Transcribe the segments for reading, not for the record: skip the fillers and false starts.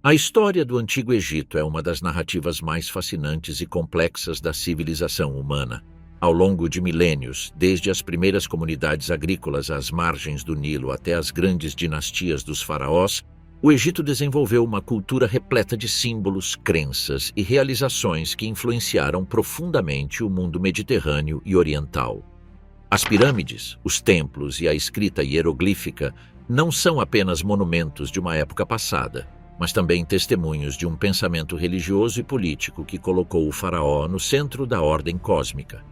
A história do Antigo Egito é uma das narrativas mais fascinantes e complexas da civilização humana. Ao longo de milênios, desde as primeiras comunidades agrícolas às margens do Nilo até as grandes dinastias dos faraós, o Egito desenvolveu uma cultura repleta de símbolos, crenças e realizações que influenciaram profundamente o mundo mediterrâneo e oriental. As pirâmides, os templos e a escrita hieroglífica não são apenas monumentos de uma época passada, mas também testemunhos de um pensamento religioso e político que colocou o faraó no centro da ordem cósmica.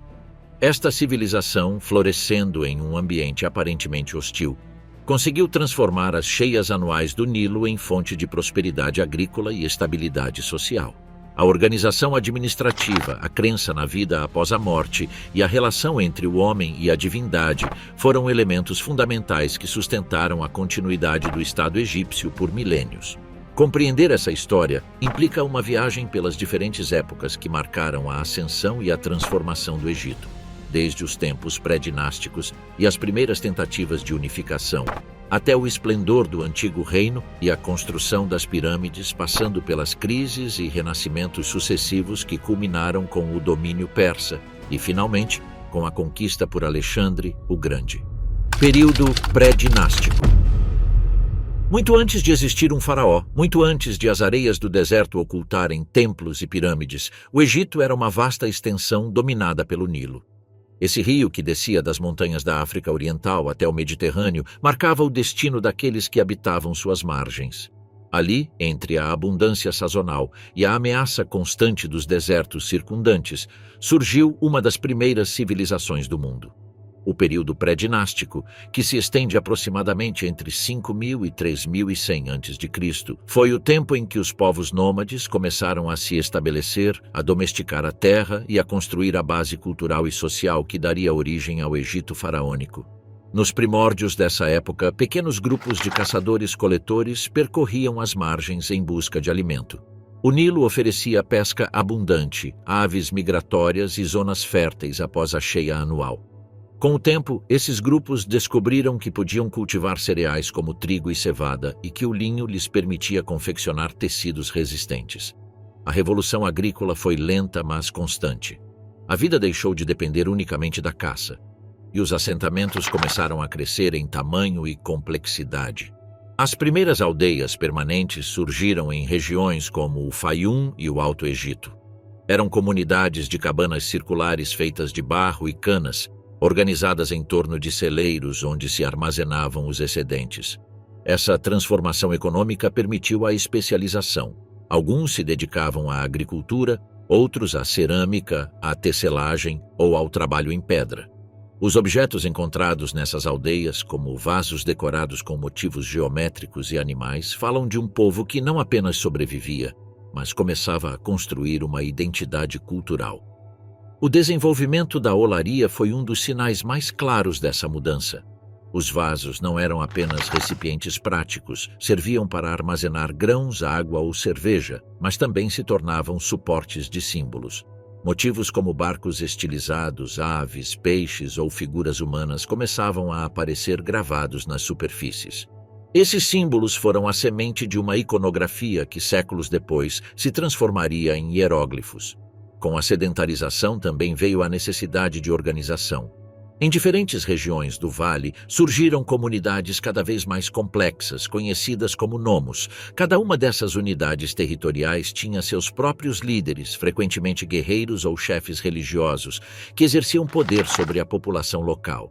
Esta civilização, florescendo em um ambiente aparentemente hostil, conseguiu transformar as cheias anuais do Nilo em fonte de prosperidade agrícola e estabilidade social. A organização administrativa, a crença na vida após a morte e a relação entre o homem e a divindade foram elementos fundamentais que sustentaram a continuidade do Estado egípcio por milênios. Compreender essa história implica uma viagem pelas diferentes épocas que marcaram a ascensão e a transformação do Egito, desde os tempos pré-dinásticos e as primeiras tentativas de unificação, até o esplendor do antigo reino e a construção das pirâmides, passando pelas crises e renascimentos sucessivos que culminaram com o domínio persa e, finalmente, com a conquista por Alexandre o Grande. Período pré-dinástico. Muito antes de existir um faraó, muito antes de as areias do deserto ocultarem templos e pirâmides, o Egito era uma vasta extensão dominada pelo Nilo. Esse rio que descia das montanhas da África Oriental até o Mediterrâneo marcava o destino daqueles que habitavam suas margens. Ali, entre a abundância sazonal e a ameaça constante dos desertos circundantes, surgiu uma das primeiras civilizações do mundo. O período pré-dinástico, que se estende aproximadamente entre 5.000 e 3.100 a.C., foi o tempo em que os povos nômades começaram a se estabelecer, a domesticar a terra e a construir a base cultural e social que daria origem ao Egito faraônico. Nos primórdios dessa época, pequenos grupos de caçadores-coletores percorriam as margens em busca de alimento. O Nilo oferecia pesca abundante, aves migratórias e zonas férteis após a cheia anual. Com o tempo, esses grupos descobriram que podiam cultivar cereais como trigo e cevada e que o linho lhes permitia confeccionar tecidos resistentes. A revolução agrícola foi lenta, mas constante. A vida deixou de depender unicamente da caça, e os assentamentos começaram a crescer em tamanho e complexidade. As primeiras aldeias permanentes surgiram em regiões como o Faium e o Alto Egito. Eram comunidades de cabanas circulares feitas de barro e canas, organizadas em torno de celeiros onde se armazenavam os excedentes. Essa transformação econômica permitiu a especialização. Alguns se dedicavam à agricultura, outros à cerâmica, à tecelagem ou ao trabalho em pedra. Os objetos encontrados nessas aldeias, como vasos decorados com motivos geométricos e animais, falam de um povo que não apenas sobrevivia, mas começava a construir uma identidade cultural. O desenvolvimento da olaria foi um dos sinais mais claros dessa mudança. Os vasos não eram apenas recipientes práticos, serviam para armazenar grãos, água ou cerveja, mas também se tornavam suportes de símbolos. Motivos como barcos estilizados, aves, peixes ou figuras humanas começavam a aparecer gravados nas superfícies. Esses símbolos foram a semente de uma iconografia que séculos depois se transformaria em hieróglifos. Com a sedentarização também veio a necessidade de organização. Em diferentes regiões do vale surgiram comunidades cada vez mais complexas, conhecidas como nomos. Cada uma dessas unidades territoriais tinha seus próprios líderes, frequentemente guerreiros ou chefes religiosos, que exerciam poder sobre a população local.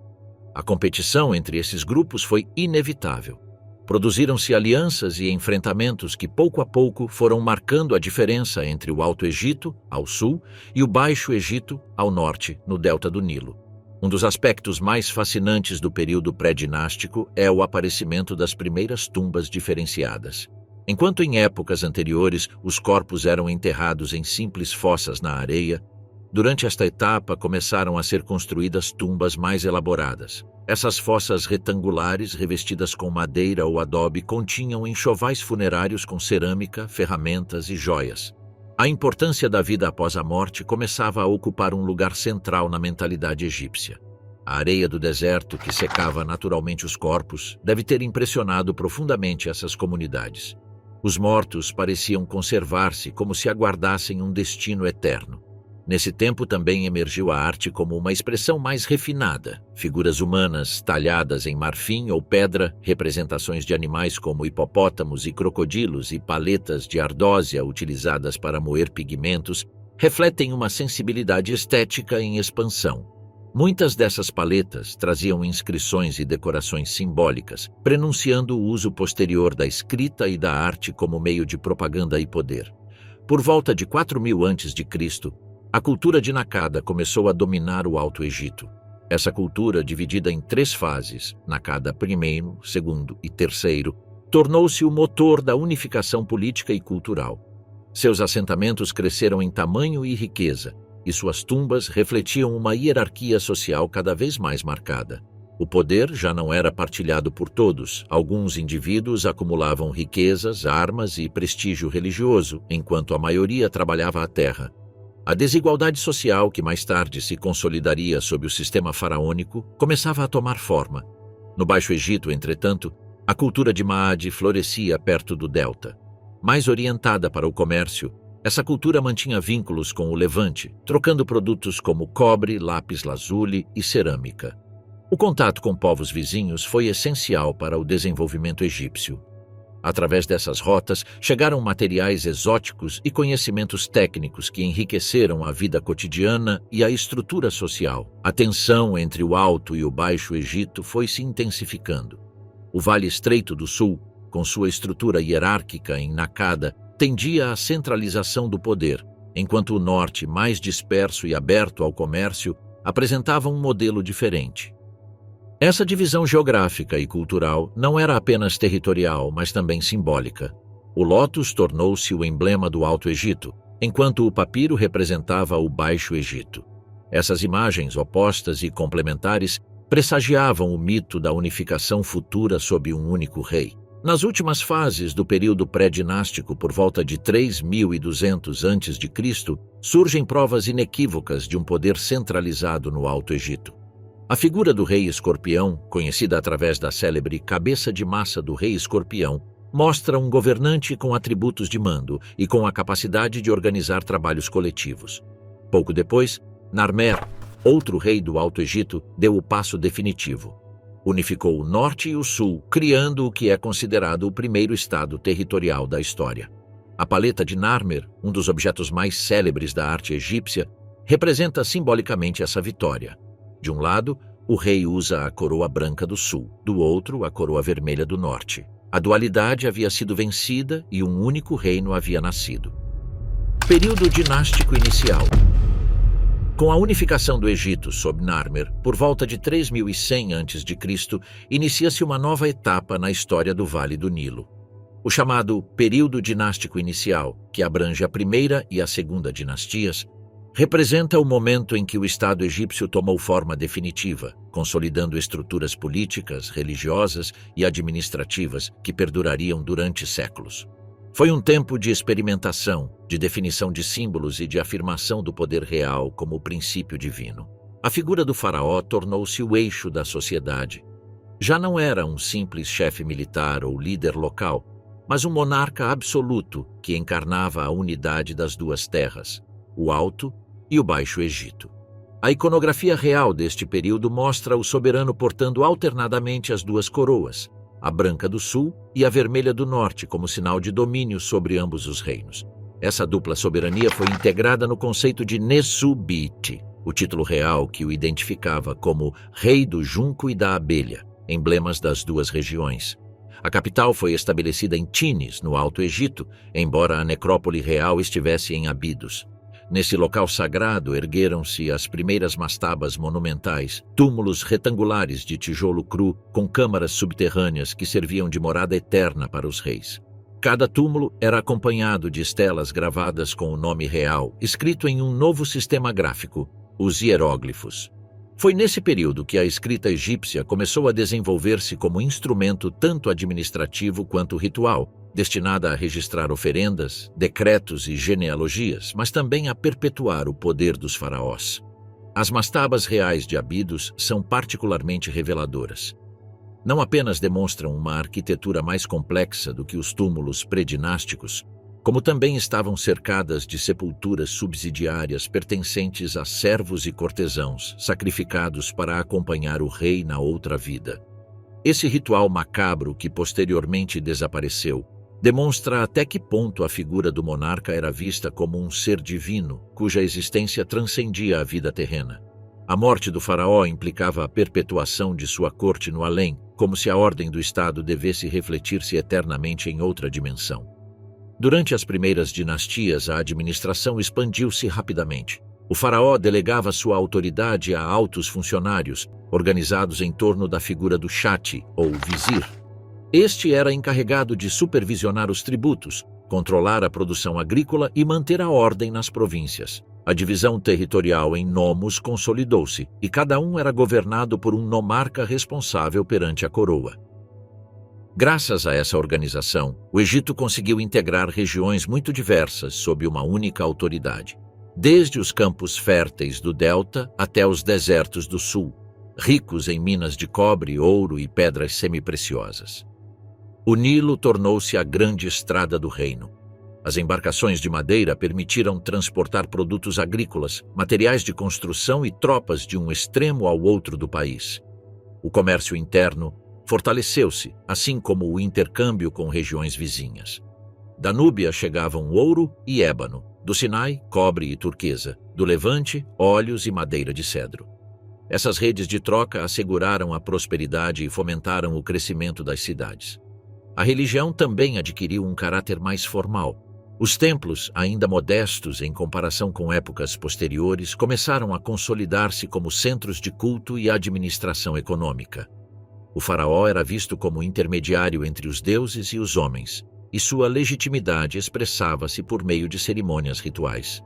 A competição entre esses grupos foi inevitável. Produziram-se alianças e enfrentamentos que pouco a pouco foram marcando a diferença entre o Alto Egito, ao sul, e o Baixo Egito, ao norte, no delta do Nilo. Um dos aspectos mais fascinantes do período pré-dinástico é o aparecimento das primeiras tumbas diferenciadas. Enquanto em épocas anteriores os corpos eram enterrados em simples fossas na areia, durante esta etapa começaram a ser construídas tumbas mais elaboradas. Essas fossas retangulares, revestidas com madeira ou adobe, continham enxovais funerários com cerâmica, ferramentas e joias. A importância da vida após a morte começava a ocupar um lugar central na mentalidade egípcia. A areia do deserto, que secava naturalmente os corpos, deve ter impressionado profundamente essas comunidades. Os mortos pareciam conservar-se como se aguardassem um destino eterno. Nesse tempo também emergiu a arte como uma expressão mais refinada. Figuras humanas talhadas em marfim ou pedra, representações de animais como hipopótamos e crocodilos e paletas de ardósia utilizadas para moer pigmentos refletem uma sensibilidade estética em expansão. Muitas dessas paletas traziam inscrições e decorações simbólicas, prenunciando o uso posterior da escrita e da arte como meio de propaganda e poder. Por volta de 4000 a.C., a cultura de Nakada começou a dominar o Alto Egito. Essa cultura, dividida em 3 fases, Nakada I, II e III, tornou-se o motor da unificação política e cultural. Seus assentamentos cresceram em tamanho e riqueza, e suas tumbas refletiam uma hierarquia social cada vez mais marcada. O poder já não era partilhado por todos. Alguns indivíduos acumulavam riquezas, armas e prestígio religioso, enquanto a maioria trabalhava a terra. A desigualdade social, que mais tarde se consolidaria sob o sistema faraônico, começava a tomar forma. No Baixo Egito, entretanto, a cultura de Maade florescia perto do delta. Mais orientada para o comércio, essa cultura mantinha vínculos com o Levante, trocando produtos como cobre, lápis-lazuli e cerâmica. O contato com povos vizinhos foi essencial para o desenvolvimento egípcio. Através dessas rotas, chegaram materiais exóticos e conhecimentos técnicos que enriqueceram a vida cotidiana e a estrutura social. A tensão entre o Alto e o Baixo Egito foi se intensificando. O Vale Estreito do Sul, com sua estrutura hierárquica em Nakada, tendia à centralização do poder, enquanto o Norte, mais disperso e aberto ao comércio, apresentava um modelo diferente. Essa divisão geográfica e cultural não era apenas territorial, mas também simbólica. O lótus tornou-se o emblema do Alto Egito, enquanto o papiro representava o Baixo Egito. Essas imagens opostas e complementares pressagiavam o mito da unificação futura sob um único rei. Nas últimas fases do período pré-dinástico, por volta de 3200 a.C., surgem provas inequívocas de um poder centralizado no Alto Egito. A figura do rei escorpião, conhecida através da célebre cabeça de massa do rei escorpião, mostra um governante com atributos de mando e com a capacidade de organizar trabalhos coletivos. Pouco depois, Narmer, outro rei do Alto Egito, deu o passo definitivo. Unificou o Norte e o Sul, criando o que é considerado o primeiro estado territorial da história. A paleta de Narmer, um dos objetos mais célebres da arte egípcia, representa simbolicamente essa vitória. De um lado, o rei usa a coroa branca do Sul, do outro, a coroa vermelha do Norte. A dualidade havia sido vencida e um único reino havia nascido. Período dinástico inicial. Com a unificação do Egito sob Narmer, por volta de 3100 a.C., inicia-se uma nova etapa na história do Vale do Nilo. O chamado período dinástico inicial, que abrange a primeira e a segunda dinastias, representa o momento em que o Estado egípcio tomou forma definitiva, consolidando estruturas políticas, religiosas e administrativas que perdurariam durante séculos. Foi um tempo de experimentação, de definição de símbolos e de afirmação do poder real como princípio divino. A figura do faraó tornou-se o eixo da sociedade. Já não era um simples chefe militar ou líder local, mas um monarca absoluto que encarnava a unidade das duas terras, o Alto e o Baixo Egito. A iconografia real deste período mostra o soberano portando alternadamente as duas coroas, a branca do Sul e a vermelha do Norte, como sinal de domínio sobre ambos os reinos. Essa dupla soberania foi integrada no conceito de Nesubite, o título real que o identificava como Rei do Junco e da Abelha, emblemas das duas regiões. A capital foi estabelecida em Tinis, no Alto Egito, embora a necrópole real estivesse em Abidos. Nesse local sagrado ergueram-se as primeiras mastabas monumentais, túmulos retangulares de tijolo cru com câmaras subterrâneas que serviam de morada eterna para os reis. Cada túmulo era acompanhado de estelas gravadas com o nome real, escrito em um novo sistema gráfico, os hieróglifos. Foi nesse período que a escrita egípcia começou a desenvolver-se como instrumento tanto administrativo quanto ritual, destinada a registrar oferendas, decretos e genealogias, mas também a perpetuar o poder dos faraós. As mastabas reais de Abidos são particularmente reveladoras. não apenas demonstram uma arquitetura mais complexa do que os túmulos predinásticos, como também estavam cercadas de sepulturas subsidiárias pertencentes a servos e cortesãos, sacrificados para acompanhar o rei na outra vida. Esse ritual macabro, que posteriormente desapareceu, demonstra até que ponto a figura do monarca era vista como um ser divino, cuja existência transcendia a vida terrena. A morte do faraó implicava a perpetuação de sua corte no além, como se a ordem do Estado devesse refletir-se eternamente em outra dimensão. Durante as primeiras dinastias, a administração expandiu-se rapidamente. O faraó delegava sua autoridade a altos funcionários, organizados em torno da figura do chati, ou vizir. Este era encarregado de supervisionar os tributos, controlar a produção agrícola e manter a ordem nas províncias. A divisão territorial em nomos consolidou-se, e cada um era governado por um nomarca responsável perante a coroa. Graças a essa organização, o Egito conseguiu integrar regiões muito diversas sob uma única autoridade, desde os campos férteis do delta até os desertos do sul, ricos em minas de cobre, ouro e pedras semipreciosas. O Nilo tornou-se a grande estrada do reino. As embarcações de madeira permitiram transportar produtos agrícolas, materiais de construção e tropas de um extremo ao outro do país. O comércio interno fortaleceu-se, assim como o intercâmbio com regiões vizinhas. Da Núbia chegavam ouro e ébano, do Sinai, cobre e turquesa, do Levante, óleos e madeira de cedro. Essas redes de troca asseguraram a prosperidade e fomentaram o crescimento das cidades. A religião também adquiriu um caráter mais formal. Os templos, ainda modestos em comparação com épocas posteriores, começaram a consolidar-se como centros de culto e administração econômica. O faraó era visto como intermediário entre os deuses e os homens, e sua legitimidade expressava-se por meio de cerimônias rituais.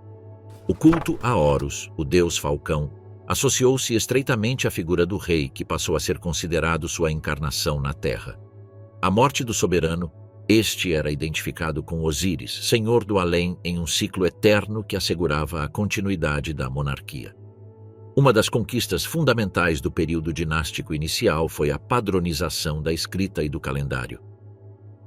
O culto a Horus, o deus falcão, associou-se estreitamente à figura do rei, que passou a ser considerado sua encarnação na terra. A morte do soberano, este era identificado com Osíris, senhor do além, em um ciclo eterno que assegurava a continuidade da monarquia. Uma das conquistas fundamentais do período dinástico inicial foi a padronização da escrita e do calendário.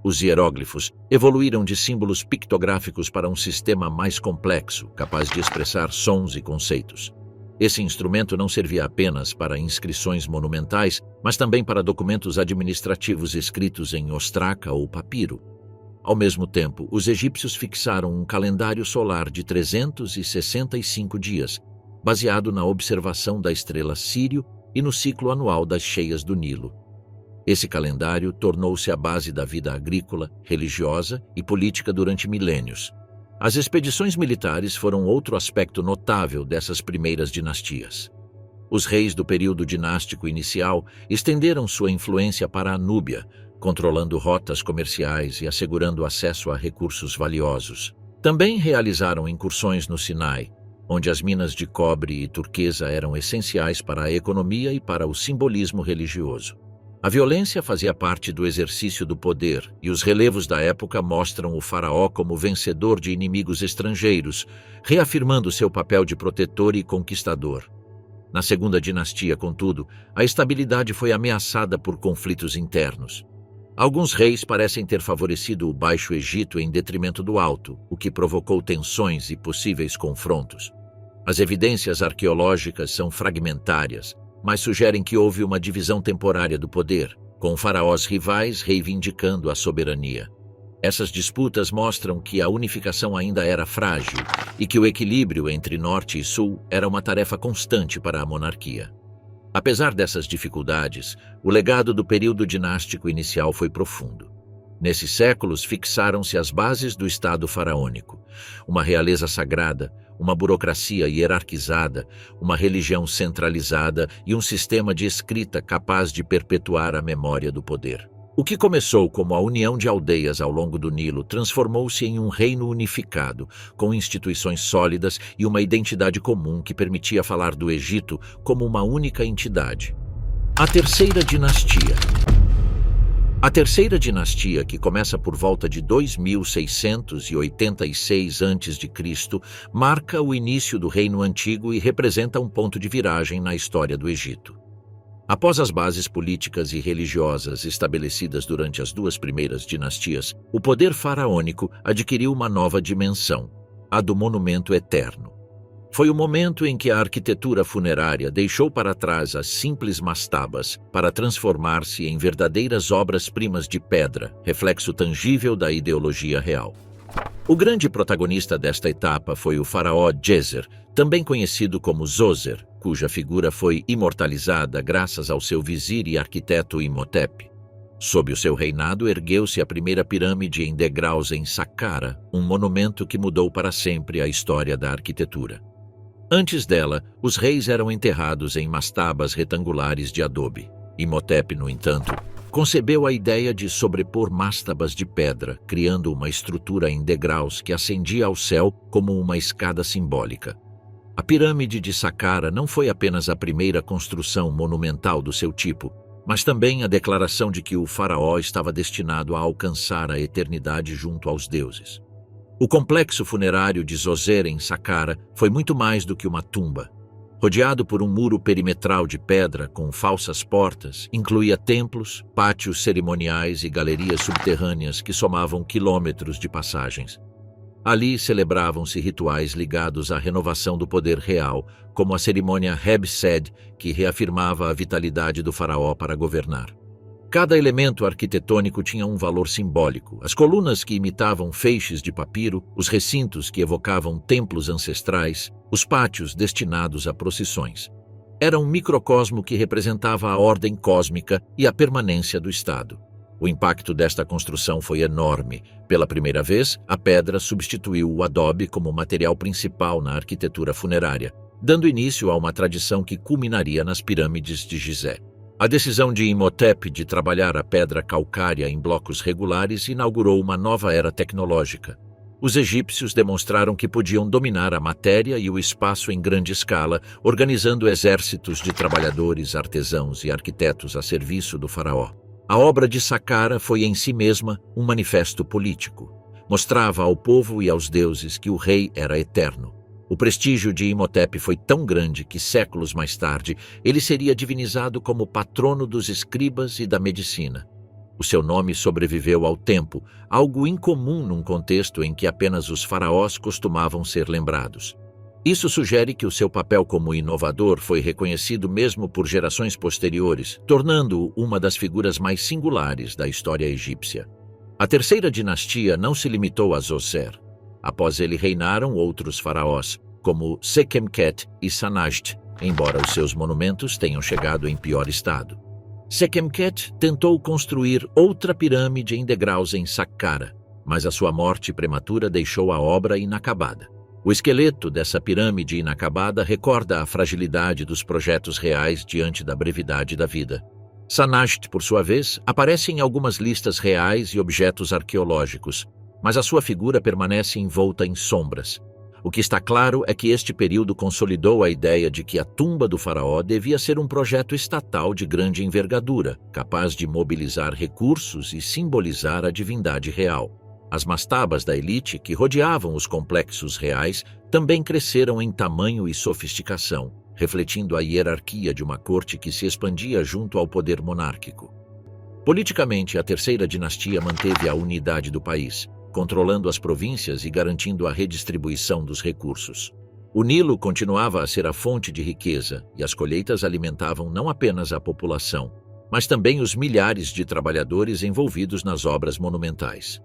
Os hieróglifos evoluíram de símbolos pictográficos para um sistema mais complexo, capaz de expressar sons e conceitos. Esse instrumento não servia apenas para inscrições monumentais, mas também para documentos administrativos escritos em ostraca ou papiro. Ao mesmo tempo, os egípcios fixaram um calendário solar de 365 dias, baseado na observação da estrela Sírio e no ciclo anual das cheias do Nilo. Esse calendário tornou-se a base da vida agrícola, religiosa e política durante milênios. As expedições militares foram outro aspecto notável dessas primeiras dinastias. Os reis do período dinástico inicial estenderam sua influência para a Núbia, controlando rotas comerciais e assegurando acesso a recursos valiosos. Também realizaram incursões no Sinai, onde as minas de cobre e turquesa eram essenciais para a economia e para o simbolismo religioso. A violência fazia parte do exercício do poder, e os relevos da época mostram o faraó como vencedor de inimigos estrangeiros, reafirmando seu papel de protetor e conquistador. Na segunda dinastia, contudo, a estabilidade foi ameaçada por conflitos internos. Alguns reis parecem ter favorecido o Baixo Egito em detrimento do Alto, o que provocou tensões e possíveis confrontos. As evidências arqueológicas são fragmentárias, mas sugerem que houve uma divisão temporária do poder, com faraós rivais reivindicando a soberania. Essas disputas mostram que a unificação ainda era frágil e que o equilíbrio entre norte e sul era uma tarefa constante para a monarquia. Apesar dessas dificuldades, o legado do período dinástico inicial foi profundo. Nesses séculos fixaram-se as bases do Estado faraônico, uma realeza sagrada, uma burocracia hierarquizada, uma religião centralizada e um sistema de escrita capaz de perpetuar a memória do poder. O que começou como a união de aldeias ao longo do Nilo transformou-se em um reino unificado, com instituições sólidas e uma identidade comum que permitia falar do Egito como uma única entidade. A Terceira Dinastia. A Terceira Dinastia, que começa por volta de 2686 a.C., marca o início do Reino Antigo e representa um ponto de viragem na história do Egito. Após as bases políticas e religiosas estabelecidas durante as duas primeiras dinastias, o poder faraônico adquiriu uma nova dimensão, a do monumento eterno. Foi o momento em que a arquitetura funerária deixou para trás as simples mastabas para transformar-se em verdadeiras obras-primas de pedra, reflexo tangível da ideologia real. O grande protagonista desta etapa foi o faraó Djeser, também conhecido como Zoser, cuja figura foi imortalizada graças ao seu vizir e arquiteto Imhotep. Sob o seu reinado, ergueu-se a primeira pirâmide em degraus em Saqqara, um monumento que mudou para sempre a história da arquitetura. Antes dela, os reis eram enterrados em mastabas retangulares de adobe. Imhotep, no entanto, concebeu a ideia de sobrepor mastabas de pedra, criando uma estrutura em degraus que ascendia ao céu como uma escada simbólica. A pirâmide de Saqqara não foi apenas a primeira construção monumental do seu tipo, mas também a declaração de que o faraó estava destinado a alcançar a eternidade junto aos deuses. O complexo funerário de Zoser em Saqqara foi muito mais do que uma tumba. Rodeado por um muro perimetral de pedra com falsas portas, incluía templos, pátios cerimoniais e galerias subterrâneas que somavam quilômetros de passagens. Ali celebravam-se rituais ligados à renovação do poder real, como a cerimônia Heb-Sed, que reafirmava a vitalidade do faraó para governar. Cada elemento arquitetônico tinha um valor simbólico. As colunas que imitavam feixes de papiro, os recintos que evocavam templos ancestrais, os pátios destinados a procissões. Era um microcosmo que representava a ordem cósmica e a permanência do Estado. O impacto desta construção foi enorme. Pela primeira vez, a pedra substituiu o adobe como material principal na arquitetura funerária, dando início a uma tradição que culminaria nas pirâmides de Gizé. A decisão de Imhotep de trabalhar a pedra calcária em blocos regulares inaugurou uma nova era tecnológica. Os egípcios demonstraram que podiam dominar a matéria e o espaço em grande escala, organizando exércitos de trabalhadores, artesãos e arquitetos a serviço do faraó. A obra de Saqqara foi em si mesma um manifesto político. Mostrava ao povo e aos deuses que o rei era eterno. O prestígio de Imhotep foi tão grande que, séculos mais tarde, ele seria divinizado como patrono dos escribas e da medicina. O seu nome sobreviveu ao tempo, algo incomum num contexto em que apenas os faraós costumavam ser lembrados. Isso sugere que o seu papel como inovador foi reconhecido mesmo por gerações posteriores, tornando-o uma das figuras mais singulares da história egípcia. A terceira dinastia não se limitou a Zoser. Após ele reinaram outros faraós, como Sekhemkhet e Sanasht, embora os seus monumentos tenham chegado em pior estado. Sekhemkhet tentou construir outra pirâmide em degraus em Saqqara, mas a sua morte prematura deixou a obra inacabada. O esqueleto dessa pirâmide inacabada recorda a fragilidade dos projetos reais diante da brevidade da vida. Sanasht, por sua vez, aparece em algumas listas reais e objetos arqueológicos, mas a sua figura permanece envolta em sombras. O que está claro é que este período consolidou a ideia de que a tumba do faraó devia ser um projeto estatal de grande envergadura, capaz de mobilizar recursos e simbolizar a divindade real. As mastabas da elite que rodeavam os complexos reais também cresceram em tamanho e sofisticação, refletindo a hierarquia de uma corte que se expandia junto ao poder monárquico. Politicamente, a terceira dinastia manteve a unidade do país, controlando as províncias e garantindo a redistribuição dos recursos. O Nilo continuava a ser a fonte de riqueza e as colheitas alimentavam não apenas a população, mas também os milhares de trabalhadores envolvidos nas obras monumentais.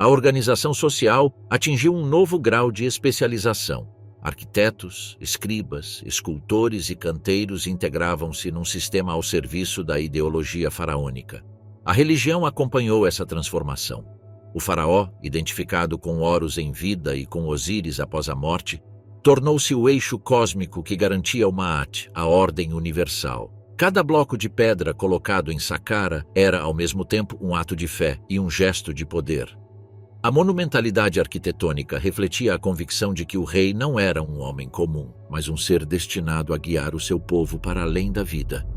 A organização social atingiu um novo grau de especialização. Arquitetos, escribas, escultores e canteiros integravam-se num sistema ao serviço da ideologia faraônica. A religião acompanhou essa transformação. O faraó, identificado com Horus em vida e com Osíris após a morte, tornou-se o eixo cósmico que garantia o Ma'at, a ordem universal. Cada bloco de pedra colocado em Saqqara era, ao mesmo tempo, um ato de fé e um gesto de poder. A monumentalidade arquitetônica refletia a convicção de que o rei não era um homem comum, mas um ser destinado a guiar o seu povo para além da vida.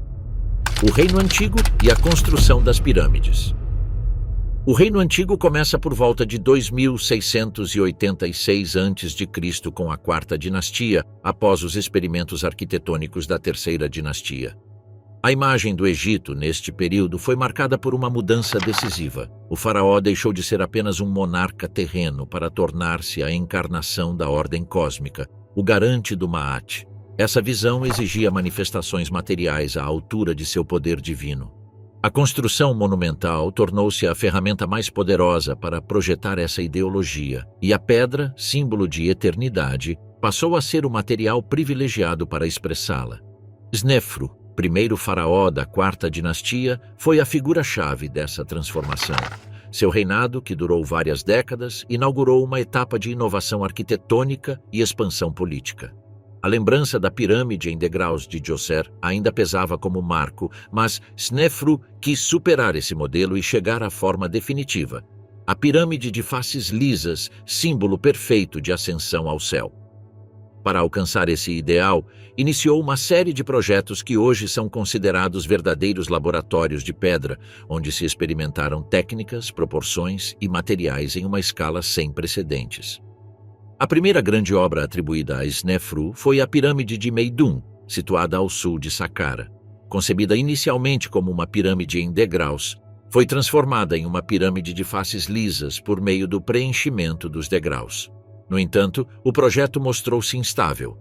O Reino Antigo e a construção das pirâmides. O Reino Antigo começa por volta de 2686 a.C. com a quarta dinastia, após os experimentos arquitetônicos da terceira dinastia. A imagem do Egito, neste período, foi marcada por uma mudança decisiva. O faraó deixou de ser apenas um monarca terreno para tornar-se a encarnação da ordem cósmica, o garante do Maat. Essa visão exigia manifestações materiais à altura de seu poder divino. A construção monumental tornou-se a ferramenta mais poderosa para projetar essa ideologia, e a pedra, símbolo de eternidade, passou a ser o material privilegiado para expressá-la. Snefru, primeiro faraó da quarta dinastia, foi a figura-chave dessa transformação. Seu reinado, que durou várias décadas, inaugurou uma etapa de inovação arquitetônica e expansão política. A lembrança da pirâmide em degraus de Djoser ainda pesava como marco, mas Snefru quis superar esse modelo e chegar à forma definitiva, a pirâmide de faces lisas, símbolo perfeito de ascensão ao céu. Para alcançar esse ideal, iniciou uma série de projetos que hoje são considerados verdadeiros laboratórios de pedra, onde se experimentaram técnicas, proporções e materiais em uma escala sem precedentes. A primeira grande obra atribuída a Snefru foi a Pirâmide de Meidum, situada ao sul de Saqqara. Concebida inicialmente como uma pirâmide em degraus, foi transformada em uma pirâmide de faces lisas por meio do preenchimento dos degraus. No entanto, o projeto mostrou-se instável.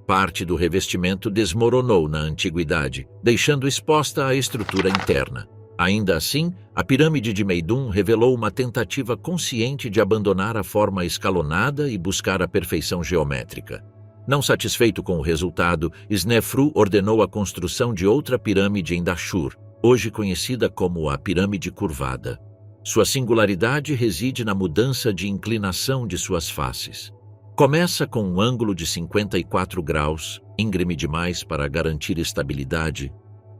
Parte do revestimento desmoronou na antiguidade, deixando exposta a estrutura interna. Ainda assim, a pirâmide de Meidum revelou uma tentativa consciente de abandonar a forma escalonada e buscar a perfeição geométrica. Não satisfeito com o resultado, Snefru ordenou a construção de outra pirâmide em Dashur, hoje conhecida como a Pirâmide Curvada. Sua singularidade reside na mudança de inclinação de suas faces. Começa com um ângulo de 54 graus, íngreme demais para garantir estabilidade,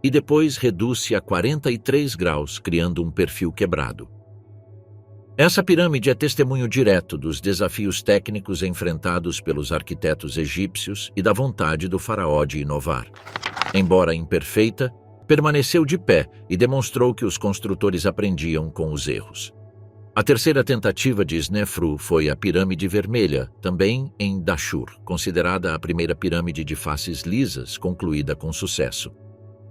e depois reduz-se a 43 graus, criando um perfil quebrado. Essa pirâmide é testemunho direto dos desafios técnicos enfrentados pelos arquitetos egípcios e da vontade do faraó de inovar. Embora imperfeita, permaneceu de pé e demonstrou que os construtores aprendiam com os erros. A terceira tentativa de Snefru foi a Pirâmide Vermelha, também em Dashur, considerada a primeira pirâmide de faces lisas concluída com sucesso.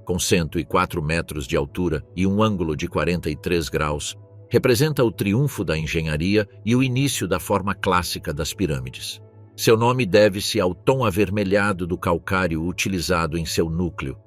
Com 104 metros de altura e um ângulo de 43 graus, representa o triunfo da engenharia e o início da forma clássica das pirâmides. Seu nome deve-se ao tom avermelhado do calcário utilizado em seu núcleo.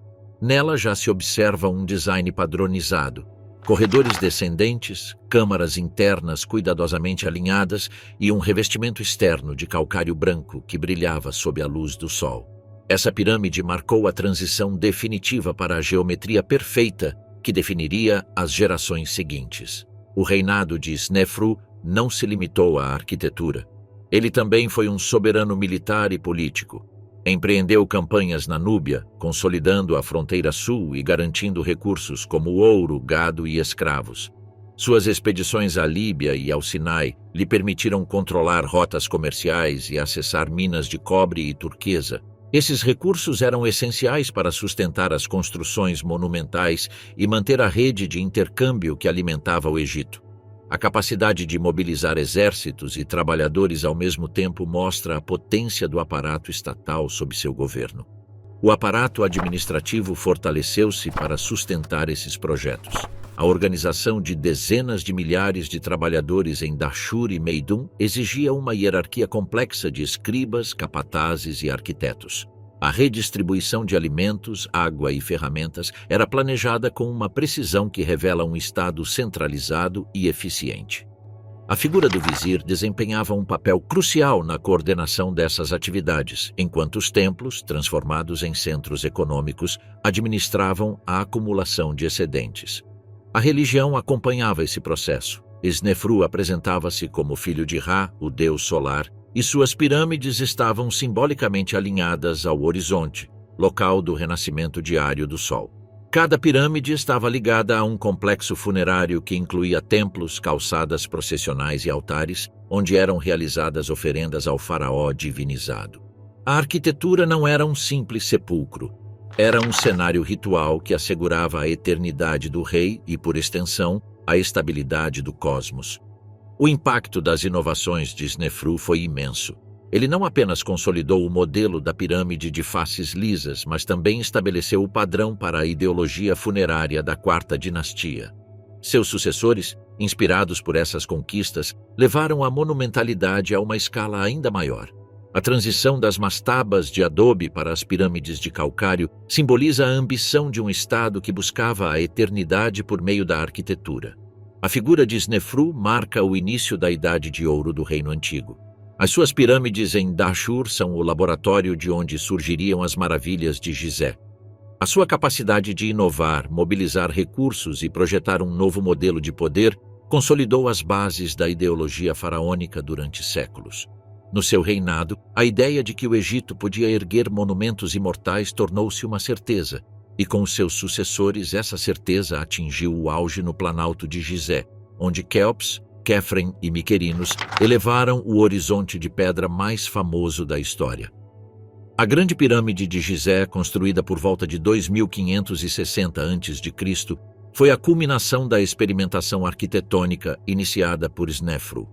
Nela já se observa um design padronizado, corredores descendentes, câmaras internas cuidadosamente alinhadas e um revestimento externo de calcário branco que brilhava sob a luz do sol. Essa pirâmide marcou a transição definitiva para a geometria perfeita que definiria as gerações seguintes. O reinado de Snefru não se limitou à arquitetura. Ele também foi um soberano militar e político. Empreendeu campanhas na Núbia, consolidando a fronteira sul e garantindo recursos como ouro, gado e escravos. Suas expedições à Líbia e ao Sinai lhe permitiram controlar rotas comerciais e acessar minas de cobre e turquesa. Esses recursos eram essenciais para sustentar as construções monumentais e manter a rede de intercâmbio que alimentava o Egito. A capacidade de mobilizar exércitos e trabalhadores ao mesmo tempo mostra a potência do aparato estatal sob seu governo. O aparato administrativo fortaleceu-se para sustentar esses projetos. A organização de dezenas de milhares de trabalhadores em Dashur e Meidum exigia uma hierarquia complexa de escribas, capatazes e arquitetos. A redistribuição de alimentos, água e ferramentas era planejada com uma precisão que revela um Estado centralizado e eficiente. A figura do vizir desempenhava um papel crucial na coordenação dessas atividades, enquanto os templos, transformados em centros econômicos, administravam a acumulação de excedentes. A religião acompanhava esse processo. Snefru apresentava-se como filho de Ra, o deus solar, e suas pirâmides estavam simbolicamente alinhadas ao horizonte, local do renascimento diário do Sol. Cada pirâmide estava ligada a um complexo funerário que incluía templos, calçadas processionais e altares, onde eram realizadas oferendas ao faraó divinizado. A arquitetura não era um simples sepulcro. Era um cenário ritual que assegurava a eternidade do rei e, por extensão, a estabilidade do cosmos. O impacto das inovações de Snefru foi imenso. Ele não apenas consolidou o modelo da pirâmide de faces lisas, mas também estabeleceu o padrão para a ideologia funerária da Quarta Dinastia. Seus sucessores, inspirados por essas conquistas, levaram a monumentalidade a uma escala ainda maior. A transição das mastabas de adobe para as pirâmides de calcário simboliza a ambição de um Estado que buscava a eternidade por meio da arquitetura. A figura de Snefru marca o início da Idade de Ouro do Reino Antigo. As suas pirâmides em Dashur são o laboratório de onde surgiriam as maravilhas de Gizé. A sua capacidade de inovar, mobilizar recursos e projetar um novo modelo de poder consolidou as bases da ideologia faraônica durante séculos. No seu reinado, a ideia de que o Egito podia erguer monumentos imortais tornou-se uma certeza, e com seus sucessores essa certeza atingiu o auge no Planalto de Gizé, onde Quéops, Quéfren e Miquerinos elevaram o horizonte de pedra mais famoso da história. A Grande Pirâmide de Gizé, construída por volta de 2560 a.C., foi a culminação da experimentação arquitetônica iniciada por Snefru.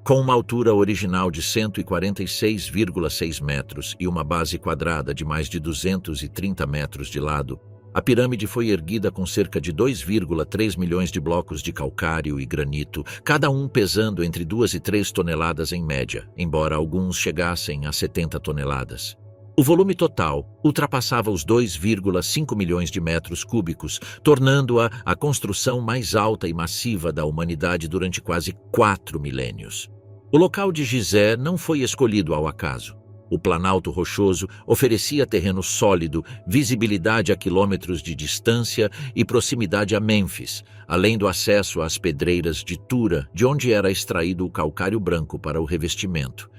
Com uma altura original de 146,6 metros e uma base quadrada de mais de 230 metros de lado, a pirâmide foi erguida com cerca de 2,3 milhões de blocos de calcário e granito, cada um pesando entre 2 e 3 toneladas em média, embora alguns chegassem a 70 toneladas. O volume total ultrapassava os 2,5 milhões de metros cúbicos, tornando-a a construção mais alta e massiva da humanidade durante quase 4 milênios. O local de Gizé não foi escolhido ao acaso. O Planalto Rochoso oferecia terreno sólido, visibilidade a quilômetros de distância e proximidade a Mênfis, além do acesso às pedreiras de Tura, de onde era extraído o calcário branco para o revestimento.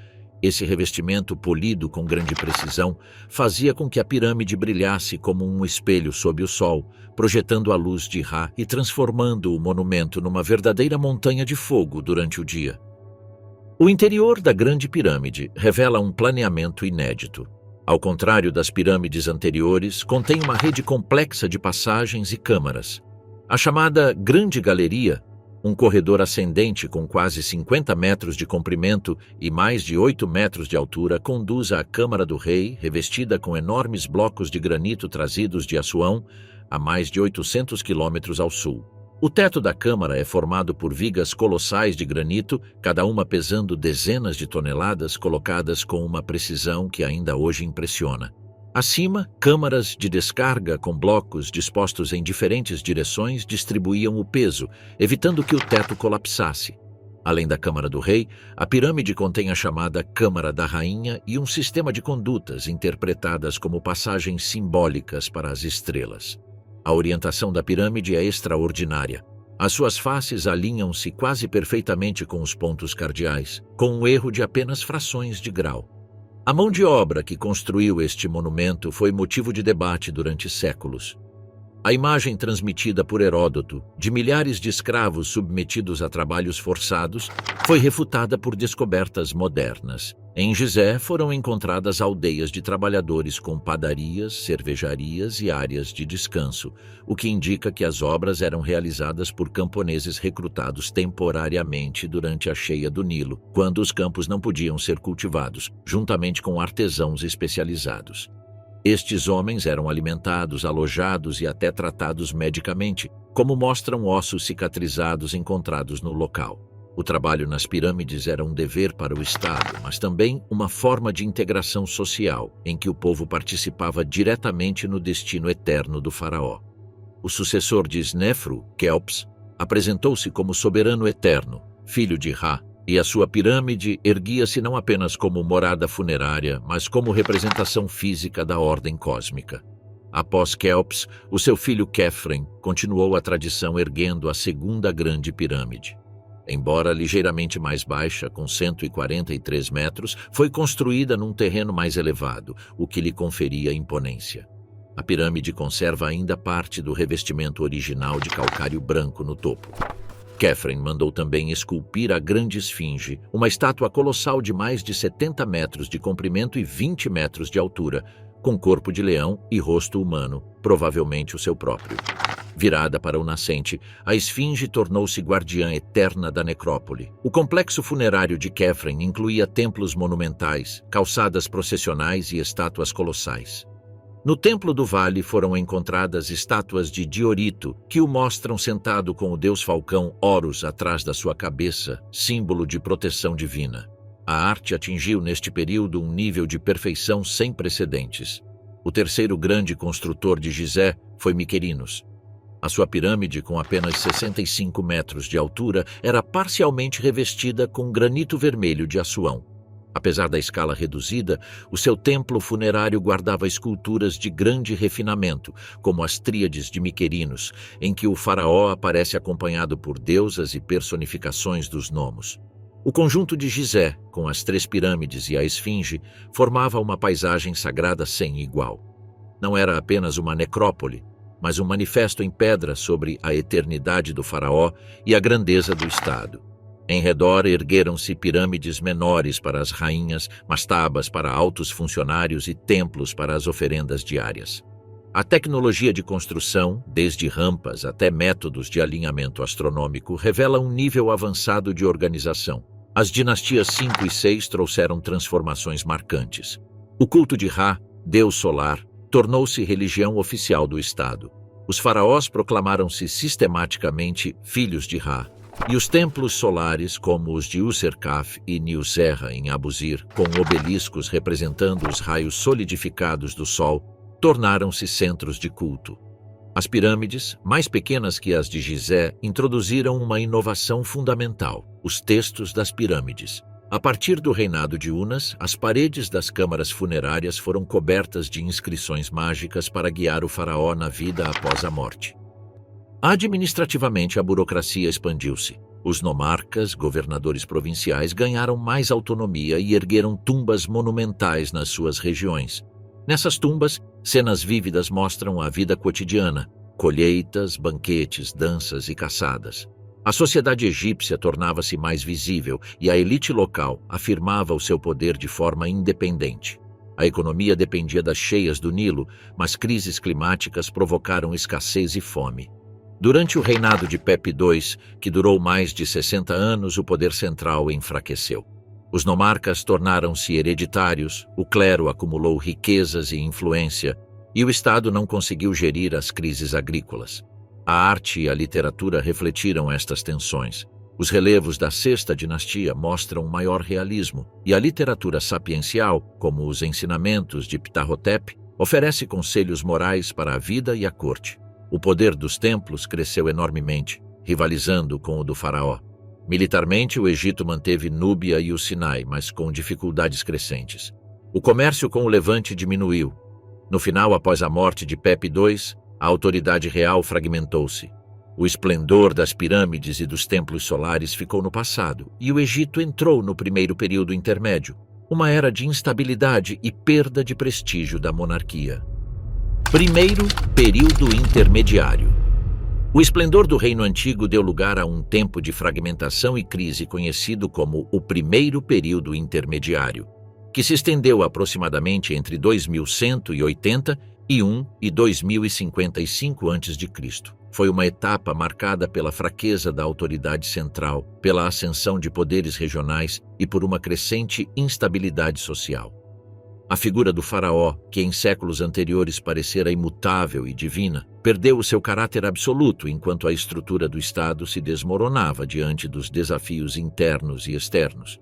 Esse revestimento, polido com grande precisão, fazia com que a pirâmide brilhasse como um espelho sob o sol, projetando a luz de Ra e transformando o monumento numa verdadeira montanha de fogo durante o dia. O interior da Grande Pirâmide revela um planeamento inédito. Ao contrário das pirâmides anteriores, contém uma rede complexa de passagens e câmaras. A chamada Grande Galeria, um corredor ascendente com quase 50 metros de comprimento e mais de 8 metros de altura, conduz à Câmara do Rei, revestida com enormes blocos de granito trazidos de Assuão, a mais de 800 quilômetros ao sul. O teto da câmara é formado por vigas colossais de granito, cada uma pesando dezenas de toneladas, colocadas com uma precisão que ainda hoje impressiona. Acima, câmaras de descarga com blocos dispostos em diferentes direções distribuíam o peso, evitando que o teto colapsasse. Além da Câmara do Rei, a pirâmide contém a chamada Câmara da Rainha e um sistema de condutas interpretadas como passagens simbólicas para as estrelas. A orientação da pirâmide é extraordinária. As suas faces alinham-se quase perfeitamente com os pontos cardeais, com um erro de apenas frações de grau. A mão de obra que construiu este monumento foi motivo de debate durante séculos. A imagem transmitida por Heródoto, de milhares de escravos submetidos a trabalhos forçados, foi refutada por descobertas modernas. Em Gizé foram encontradas aldeias de trabalhadores com padarias, cervejarias e áreas de descanso, o que indica que as obras eram realizadas por camponeses recrutados temporariamente durante a cheia do Nilo, quando os campos não podiam ser cultivados, juntamente com artesãos especializados. Estes homens eram alimentados, alojados e até tratados medicamente, como mostram ossos cicatrizados encontrados no local. O trabalho nas pirâmides era um dever para o Estado, mas também uma forma de integração social, em que o povo participava diretamente no destino eterno do faraó. O sucessor de Snefru, Quéops, apresentou-se como soberano eterno, filho de Ra, e a sua pirâmide erguia-se não apenas como morada funerária, mas como representação física da ordem cósmica. Após Quéops, o seu filho Quéfren continuou a tradição erguendo a segunda grande pirâmide. Embora ligeiramente mais baixa, com 143 metros, foi construída num terreno mais elevado, o que lhe conferia imponência. A pirâmide conserva ainda parte do revestimento original de calcário branco no topo. Quéfren mandou também esculpir a Grande Esfinge, uma estátua colossal de mais de 70 metros de comprimento e 20 metros de altura, com corpo de leão e rosto humano, provavelmente o seu próprio. Virada para o nascente, a esfinge tornou-se guardiã eterna da necrópole. O complexo funerário de Khéphren incluía templos monumentais, calçadas processionais e estátuas colossais. No Templo do Vale foram encontradas estátuas de Diorito, que o mostram sentado com o deus falcão Horus atrás da sua cabeça, símbolo de proteção divina. A arte atingiu neste período um nível de perfeição sem precedentes. O terceiro grande construtor de Gizé foi Miquerinos. A sua pirâmide, com apenas 65 metros de altura, era parcialmente revestida com granito vermelho de Assuão. Apesar da escala reduzida, o seu templo funerário guardava esculturas de grande refinamento, como as Tríades de Miquerinos, em que o faraó aparece acompanhado por deusas e personificações dos gnomos. O conjunto de Gizé, com as 3 pirâmides e a esfinge, formava uma paisagem sagrada sem igual. Não era apenas uma necrópole, mas um manifesto em pedra sobre a eternidade do faraó e a grandeza do Estado. Em redor ergueram-se pirâmides menores para as rainhas, mastabas para altos funcionários e templos para as oferendas diárias. A tecnologia de construção, desde rampas até métodos de alinhamento astronômico, revela um nível avançado de organização. As dinastias 5 e 6 trouxeram transformações marcantes. O culto de Ra, deus solar, tornou-se religião oficial do Estado. Os faraós proclamaram-se sistematicamente filhos de Ra, e os templos solares, como os de Userkaf e Niuserra em Abusir, com obeliscos representando os raios solidificados do Sol, tornaram-se centros de culto. As pirâmides, mais pequenas que as de Gizé, introduziram uma inovação fundamental: os textos das pirâmides. A partir do reinado de Unas, as paredes das câmaras funerárias foram cobertas de inscrições mágicas para guiar o faraó na vida após a morte. Administrativamente, a burocracia expandiu-se. Os nomarcas, governadores provinciais, ganharam mais autonomia e ergueram tumbas monumentais nas suas regiões. Nessas tumbas, cenas vívidas mostram a vida cotidiana: colheitas, banquetes, danças e caçadas. A sociedade egípcia tornava-se mais visível e a elite local afirmava o seu poder de forma independente. A economia dependia das cheias do Nilo, mas crises climáticas provocaram escassez e fome. Durante o reinado de Pepi II, que durou mais de 60 anos, o poder central enfraqueceu. Os nomarcas tornaram-se hereditários, o clero acumulou riquezas e influência, e o Estado não conseguiu gerir as crises agrícolas. A arte e a literatura refletiram estas tensões. Os relevos da sexta dinastia mostram um maior realismo, e a literatura sapiencial, como os ensinamentos de Ptahhotep, oferece conselhos morais para a vida e a corte. O poder dos templos cresceu enormemente, rivalizando com o do faraó. Militarmente, o Egito manteve Núbia e o Sinai, mas com dificuldades crescentes. O comércio com o Levante diminuiu. No final, após a morte de Pepi II, a autoridade real fragmentou-se. O esplendor das pirâmides e dos templos solares ficou no passado, e o Egito entrou no primeiro período intermédio, uma era de instabilidade e perda de prestígio da monarquia. Primeiro período intermediário. O esplendor do Reino Antigo deu lugar a um tempo de fragmentação e crise conhecido como o Primeiro Período Intermediário, que se estendeu aproximadamente entre 2181 e 2055 a.C. Foi uma etapa marcada pela fraqueza da autoridade central, pela ascensão de poderes regionais e por uma crescente instabilidade social. A figura do faraó, que em séculos anteriores parecera imutável e divina, perdeu o seu caráter absoluto enquanto a estrutura do Estado se desmoronava diante dos desafios internos e externos.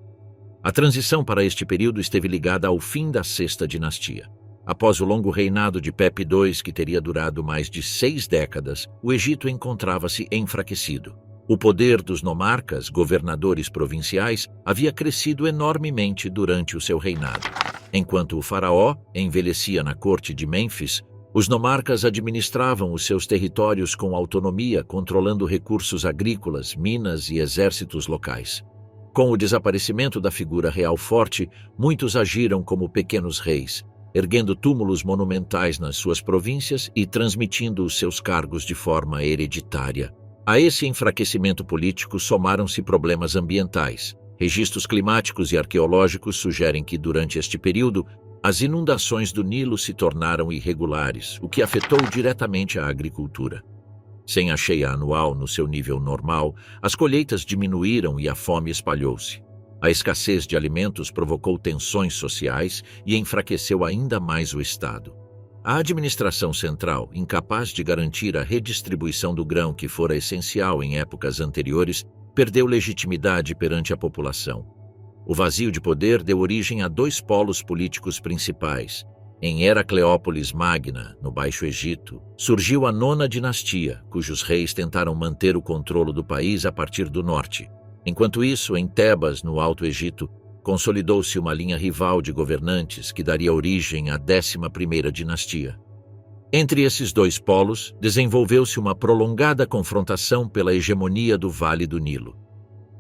A transição para este período esteve ligada ao fim da sexta dinastia. Após o longo reinado de Pepi II, que teria durado mais de 6 décadas, o Egito encontrava-se enfraquecido. O poder dos nomarcas, governadores provinciais, havia crescido enormemente durante o seu reinado. Enquanto o faraó envelhecia na corte de Mênfis, os nomarcas administravam os seus territórios com autonomia, controlando recursos agrícolas, minas e exércitos locais. Com o desaparecimento da figura real forte, muitos agiram como pequenos reis, erguendo túmulos monumentais nas suas províncias e transmitindo os seus cargos de forma hereditária. A esse enfraquecimento político somaram-se problemas ambientais. Registros climáticos e arqueológicos sugerem que, durante este período, As inundações do Nilo se tornaram irregulares, o que afetou diretamente a agricultura. Sem a cheia anual no seu nível normal, as colheitas diminuíram e a fome espalhou-se. A escassez de alimentos provocou tensões sociais e enfraqueceu ainda mais o Estado. A administração central, incapaz de garantir a redistribuição do grão que fora essencial em épocas anteriores, perdeu legitimidade perante a população. O vazio de poder deu origem a dois polos políticos principais. Em Heracleópolis Magna, no Baixo Egito, surgiu a nona dinastia, cujos reis tentaram manter o controle do país a partir do norte. Enquanto isso, em Tebas, no Alto Egito, consolidou-se uma linha rival de governantes que daria origem à 11ª dinastia. Entre esses dois polos, desenvolveu-se uma prolongada confrontação pela hegemonia do Vale do Nilo.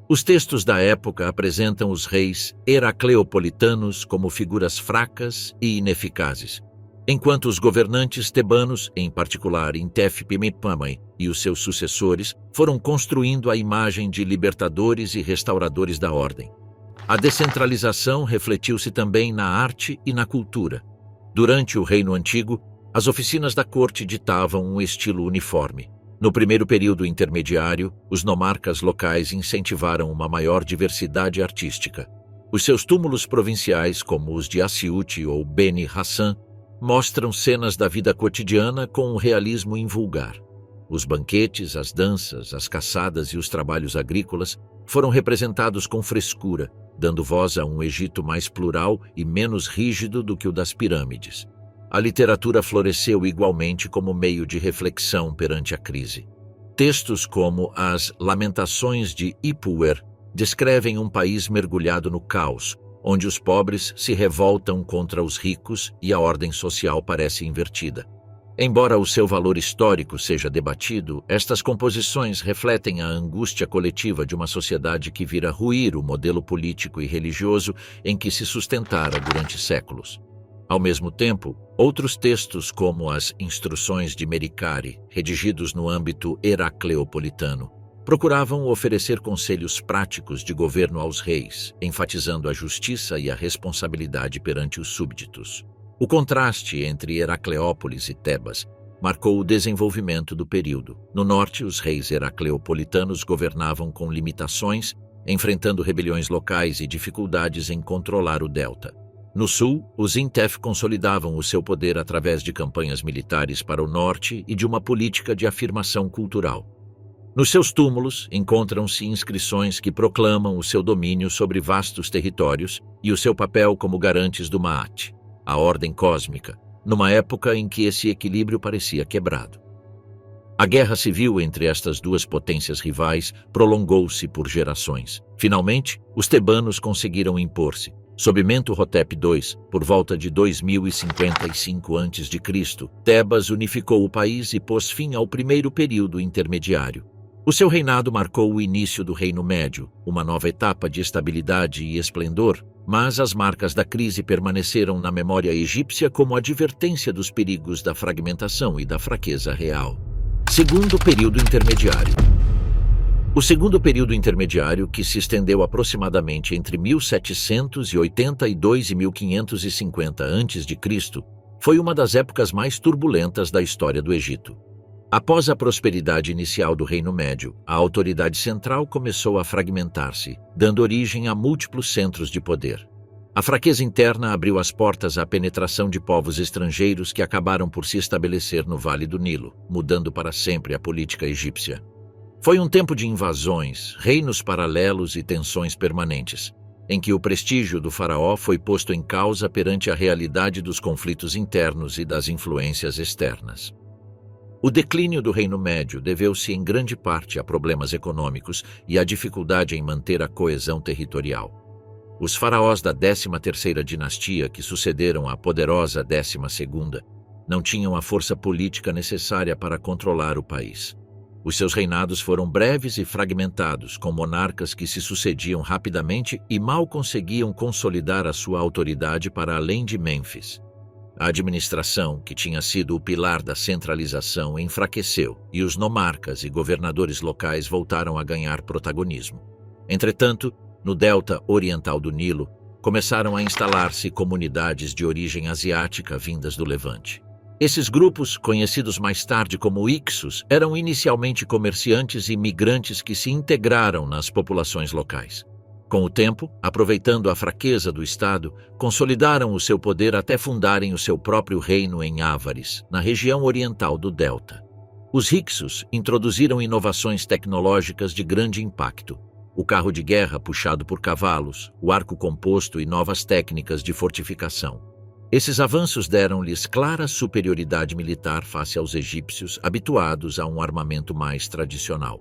Os textos da época apresentam os reis heracleopolitanos como figuras fracas e ineficazes, enquanto os governantes tebanos, em particular Intef-Pimipamay e os seus sucessores, foram construindo a imagem de libertadores e restauradores da ordem. A descentralização refletiu-se também na arte e na cultura. Durante o Reino Antigo, as oficinas da corte ditavam um estilo uniforme. No primeiro período intermediário, os nomarcas locais incentivaram uma maior diversidade artística. Os seus túmulos provinciais, como os de Assiut ou Beni Hassan, mostram cenas da vida cotidiana com um realismo invulgar. Os banquetes, as danças, as caçadas e os trabalhos agrícolas foram representados com frescura, dando voz a um Egito mais plural e menos rígido do que o das pirâmides. A literatura floresceu igualmente como meio de reflexão perante a crise. Textos como as Lamentações de Ipuwer descrevem um país mergulhado no caos, onde os pobres se revoltam contra os ricos e a ordem social parece invertida. Embora o seu valor histórico seja debatido, estas composições refletem a angústia coletiva de uma sociedade que vira ruir o modelo político e religioso em que se sustentara durante séculos. Ao mesmo tempo, outros textos como as Instruções de Mericari, redigidos no âmbito heracleopolitano, procuravam oferecer conselhos práticos de governo aos reis, enfatizando a justiça e a responsabilidade perante os súbditos. O contraste entre Heracleópolis e Tebas marcou o desenvolvimento do período. No norte, os reis heracleopolitanos governavam com limitações, enfrentando rebeliões locais e dificuldades em controlar o delta. No sul, os Intef consolidavam o seu poder através de campanhas militares para o norte e de uma política de afirmação cultural. Nos seus túmulos, encontram-se inscrições que proclamam o seu domínio sobre vastos territórios e o seu papel como garantes do Maat, a ordem cósmica, numa época em que esse equilíbrio parecia quebrado. A guerra civil entre estas duas potências rivais prolongou-se por gerações. Finalmente, os tebanos conseguiram impor-se. Sob Mentuhotep II, por volta de 2055 a.C., Tebas unificou o país e pôs fim ao primeiro período intermediário. O seu reinado marcou o início do Reino Médio, uma nova etapa de estabilidade e esplendor, mas as marcas da crise permaneceram na memória egípcia como advertência dos perigos da fragmentação e da fraqueza real. Segundo período intermediário. O segundo período intermediário, que se estendeu aproximadamente entre 1782 e 1550 a.C., foi uma das épocas mais turbulentas da história do Egito. Após a prosperidade inicial do Reino Médio, a autoridade central começou a fragmentar-se, dando origem a múltiplos centros de poder. A fraqueza interna abriu as portas à penetração de povos estrangeiros que acabaram por se estabelecer no Vale do Nilo, mudando para sempre a política egípcia. Foi um tempo de invasões, reinos paralelos e tensões permanentes, em que o prestígio do faraó foi posto em causa perante a realidade dos conflitos internos e das influências externas. O declínio do Reino Médio deveu-se em grande parte a problemas econômicos e à dificuldade em manter a coesão territorial. Os faraós da 13ª dinastia, que sucederam à poderosa 12ª, não tinham a força política necessária para controlar o país. Os seus reinados foram breves e fragmentados, com monarcas que se sucediam rapidamente e mal conseguiam consolidar a sua autoridade para além de Mênfis. A administração, que tinha sido o pilar da centralização, enfraqueceu e os nomarcas e governadores locais voltaram a ganhar protagonismo. Entretanto, no delta oriental do Nilo, começaram a instalar-se comunidades de origem asiática vindas do Levante. Esses grupos, conhecidos mais tarde como Hyksos, eram inicialmente comerciantes e migrantes que se integraram nas populações locais. Com o tempo, aproveitando a fraqueza do Estado, consolidaram o seu poder até fundarem o seu próprio reino em Ávares, na região oriental do Delta. Os Hyksos introduziram inovações tecnológicas de grande impacto: o carro de guerra puxado por cavalos, o arco composto e novas técnicas de fortificação. Esses avanços deram-lhes clara superioridade militar face aos egípcios habituados a um armamento mais tradicional.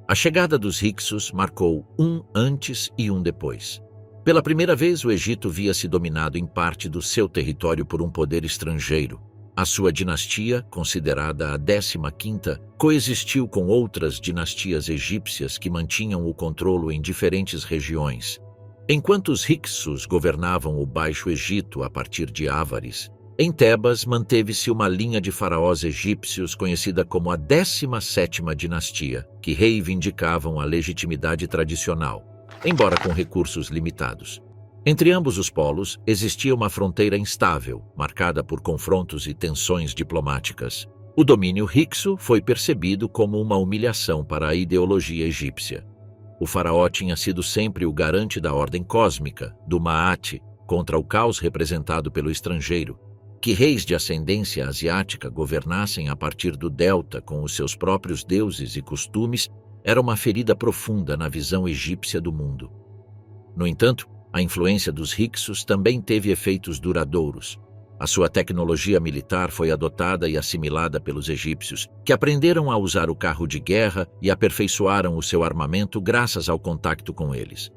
A chegada dos Hyksos marcou um antes e um depois. Pela primeira vez, o Egito via-se dominado em parte do seu território por um poder estrangeiro. A sua dinastia, considerada a 15ª, coexistiu com outras dinastias egípcias que mantinham o controle em diferentes regiões. Enquanto os Hyksos governavam o Baixo Egito a partir de Ávares, em Tebas manteve-se uma linha de faraós egípcios conhecida como a 17ª dinastia, que reivindicavam a legitimidade tradicional, embora com recursos limitados. Entre ambos os polos existia uma fronteira instável, marcada por confrontos e tensões diplomáticas. O domínio Hykso foi percebido como uma humilhação para a ideologia egípcia. O faraó tinha sido sempre o garante da ordem cósmica, do Maat, contra o caos representado pelo estrangeiro. Que reis de ascendência asiática governassem a partir do Delta com os seus próprios deuses e costumes era uma ferida profunda na visão egípcia do mundo. No entanto, a influência dos Hyksos também teve efeitos duradouros. A sua tecnologia militar foi adotada e assimilada pelos egípcios, que aprenderam a usar o carro de guerra e aperfeiçoaram o seu armamento graças ao contato com eles.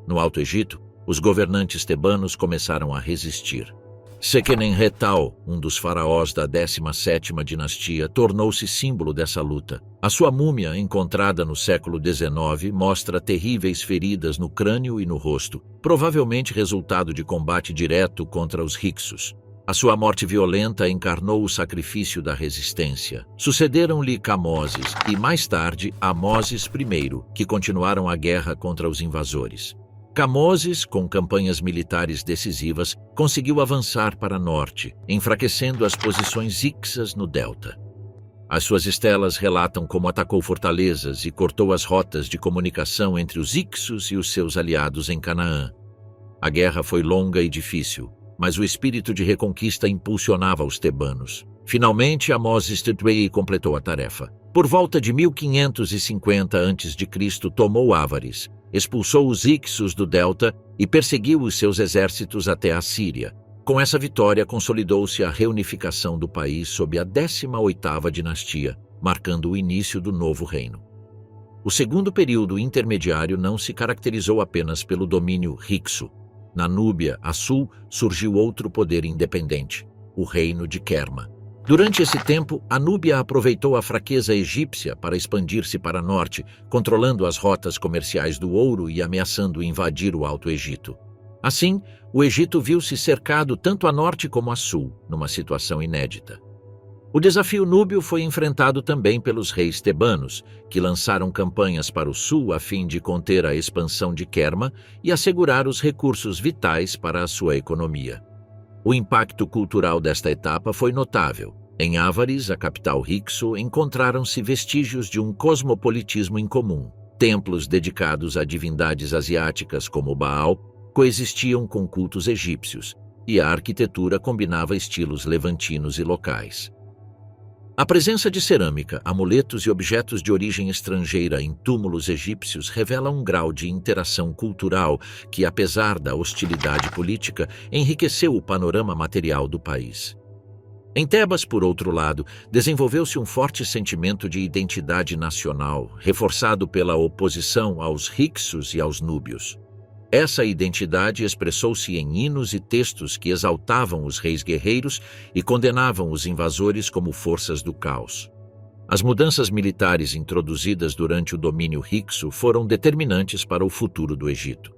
No Alto Egito, os governantes tebanos começaram a resistir. Sequenemretal, um dos faraós da 17ª dinastia, tornou-se símbolo dessa luta. A sua múmia, encontrada no século XIX, mostra terríveis feridas no crânio e no rosto, provavelmente resultado de combate direto contra os Hyksos. A sua morte violenta encarnou o sacrifício da resistência. Sucederam-lhe Camoses e, mais tarde, Amoses I, que continuaram a guerra contra os invasores. Camoses, com campanhas militares decisivas, conseguiu avançar para norte, enfraquecendo as posições Hyksas no delta. As suas estelas relatam como atacou fortalezas e cortou as rotas de comunicação entre os Hyksos e os seus aliados em Canaã. A guerra foi longa e difícil, mas o espírito de reconquista impulsionava os tebanos. Finalmente, Amoses III completou a tarefa. Por volta de 1550 a.C., tomou Ávares, expulsou os Hyksos do delta e perseguiu os seus exércitos até a Síria. Com essa vitória, consolidou-se a reunificação do país sob a 18ª dinastia, marcando o início do novo reino. O segundo período intermediário não se caracterizou apenas pelo domínio Hykso. Na Núbia, a sul, surgiu outro poder independente, o reino de Kerma. Durante esse tempo, a Núbia aproveitou a fraqueza egípcia para expandir-se para norte, controlando as rotas comerciais do ouro e ameaçando invadir o Alto Egito. Assim, o Egito viu-se cercado tanto a norte como a sul, numa situação inédita. O desafio núbio foi enfrentado também pelos reis tebanos, que lançaram campanhas para o sul a fim de conter a expansão de Kerma e assegurar os recursos vitais para a sua economia. O impacto cultural desta etapa foi notável. Em Ávares, a capital Hykso, encontraram-se vestígios de um cosmopolitismo incomum. Templos dedicados a divindades asiáticas como Baal coexistiam com cultos egípcios, e a arquitetura combinava estilos levantinos e locais. A presença de cerâmica, amuletos e objetos de origem estrangeira em túmulos egípcios revela um grau de interação cultural que, apesar da hostilidade política, enriqueceu o panorama material do país. Em Tebas, por outro lado, desenvolveu-se um forte sentimento de identidade nacional, reforçado pela oposição aos Hyksos e aos núbios. Essa identidade expressou-se em hinos e textos que exaltavam os reis guerreiros e condenavam os invasores como forças do caos. As mudanças militares introduzidas durante o domínio Hykso foram determinantes para o futuro do Egito.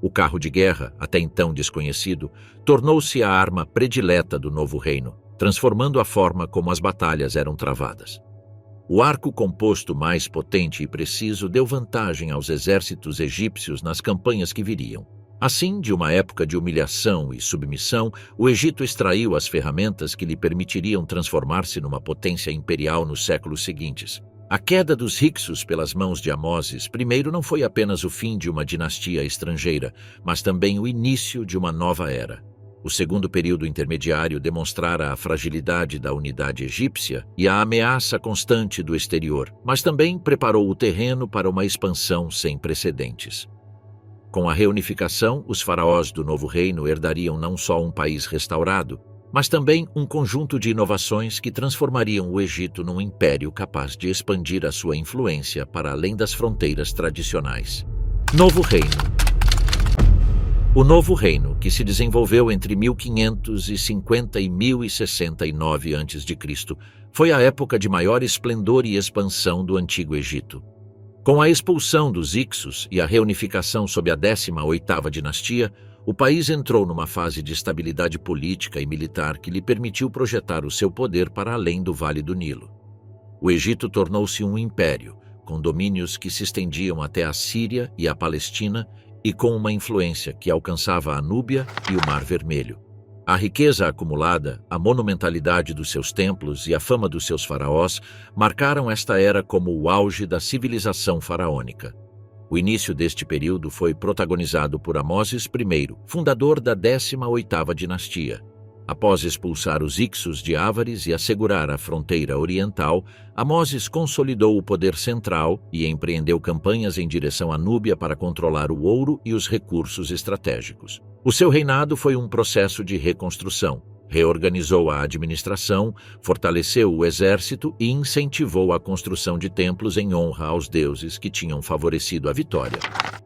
O carro de guerra, até então desconhecido, tornou-se a arma predileta do novo reino, transformando a forma como as batalhas eram travadas. O arco composto mais potente e preciso deu vantagem aos exércitos egípcios nas campanhas que viriam. Assim, de uma época de humilhação e submissão, o Egito extraiu as ferramentas que lhe permitiriam transformar-se numa potência imperial nos séculos seguintes. A queda dos Hyksos pelas mãos de Amoses I não foi apenas o fim de uma dinastia estrangeira, mas também o início de uma nova era. O segundo período intermediário demonstrara a fragilidade da unidade egípcia e a ameaça constante do exterior, mas também preparou o terreno para uma expansão sem precedentes. Com a reunificação, os faraós do novo reino herdariam não só um país restaurado, mas também um conjunto de inovações que transformariam o Egito num império capaz de expandir a sua influência para além das fronteiras tradicionais. Novo Reino. O Novo Reino, que se desenvolveu entre 1550 e 1069 a.C., foi a época de maior esplendor e expansão do Antigo Egito. Com a expulsão dos Hyksos e a reunificação sob a 18ª dinastia, o país entrou numa fase de estabilidade política e militar que lhe permitiu projetar o seu poder para além do Vale do Nilo. O Egito tornou-se um império, com domínios que se estendiam até a Síria e a Palestina e com uma influência que alcançava a Núbia e o Mar Vermelho. A riqueza acumulada, a monumentalidade dos seus templos e a fama dos seus faraós marcaram esta era como o auge da civilização faraônica. O início deste período foi protagonizado por Amoses I, fundador da 18ª dinastia. Após expulsar os Hyksos de Ávares e assegurar a fronteira oriental, Amoses consolidou o poder central e empreendeu campanhas em direção à Núbia para controlar o ouro e os recursos estratégicos. O seu reinado foi um processo de reconstrução. Reorganizou a administração, fortaleceu o exército e incentivou a construção de templos em honra aos deuses que tinham favorecido a vitória.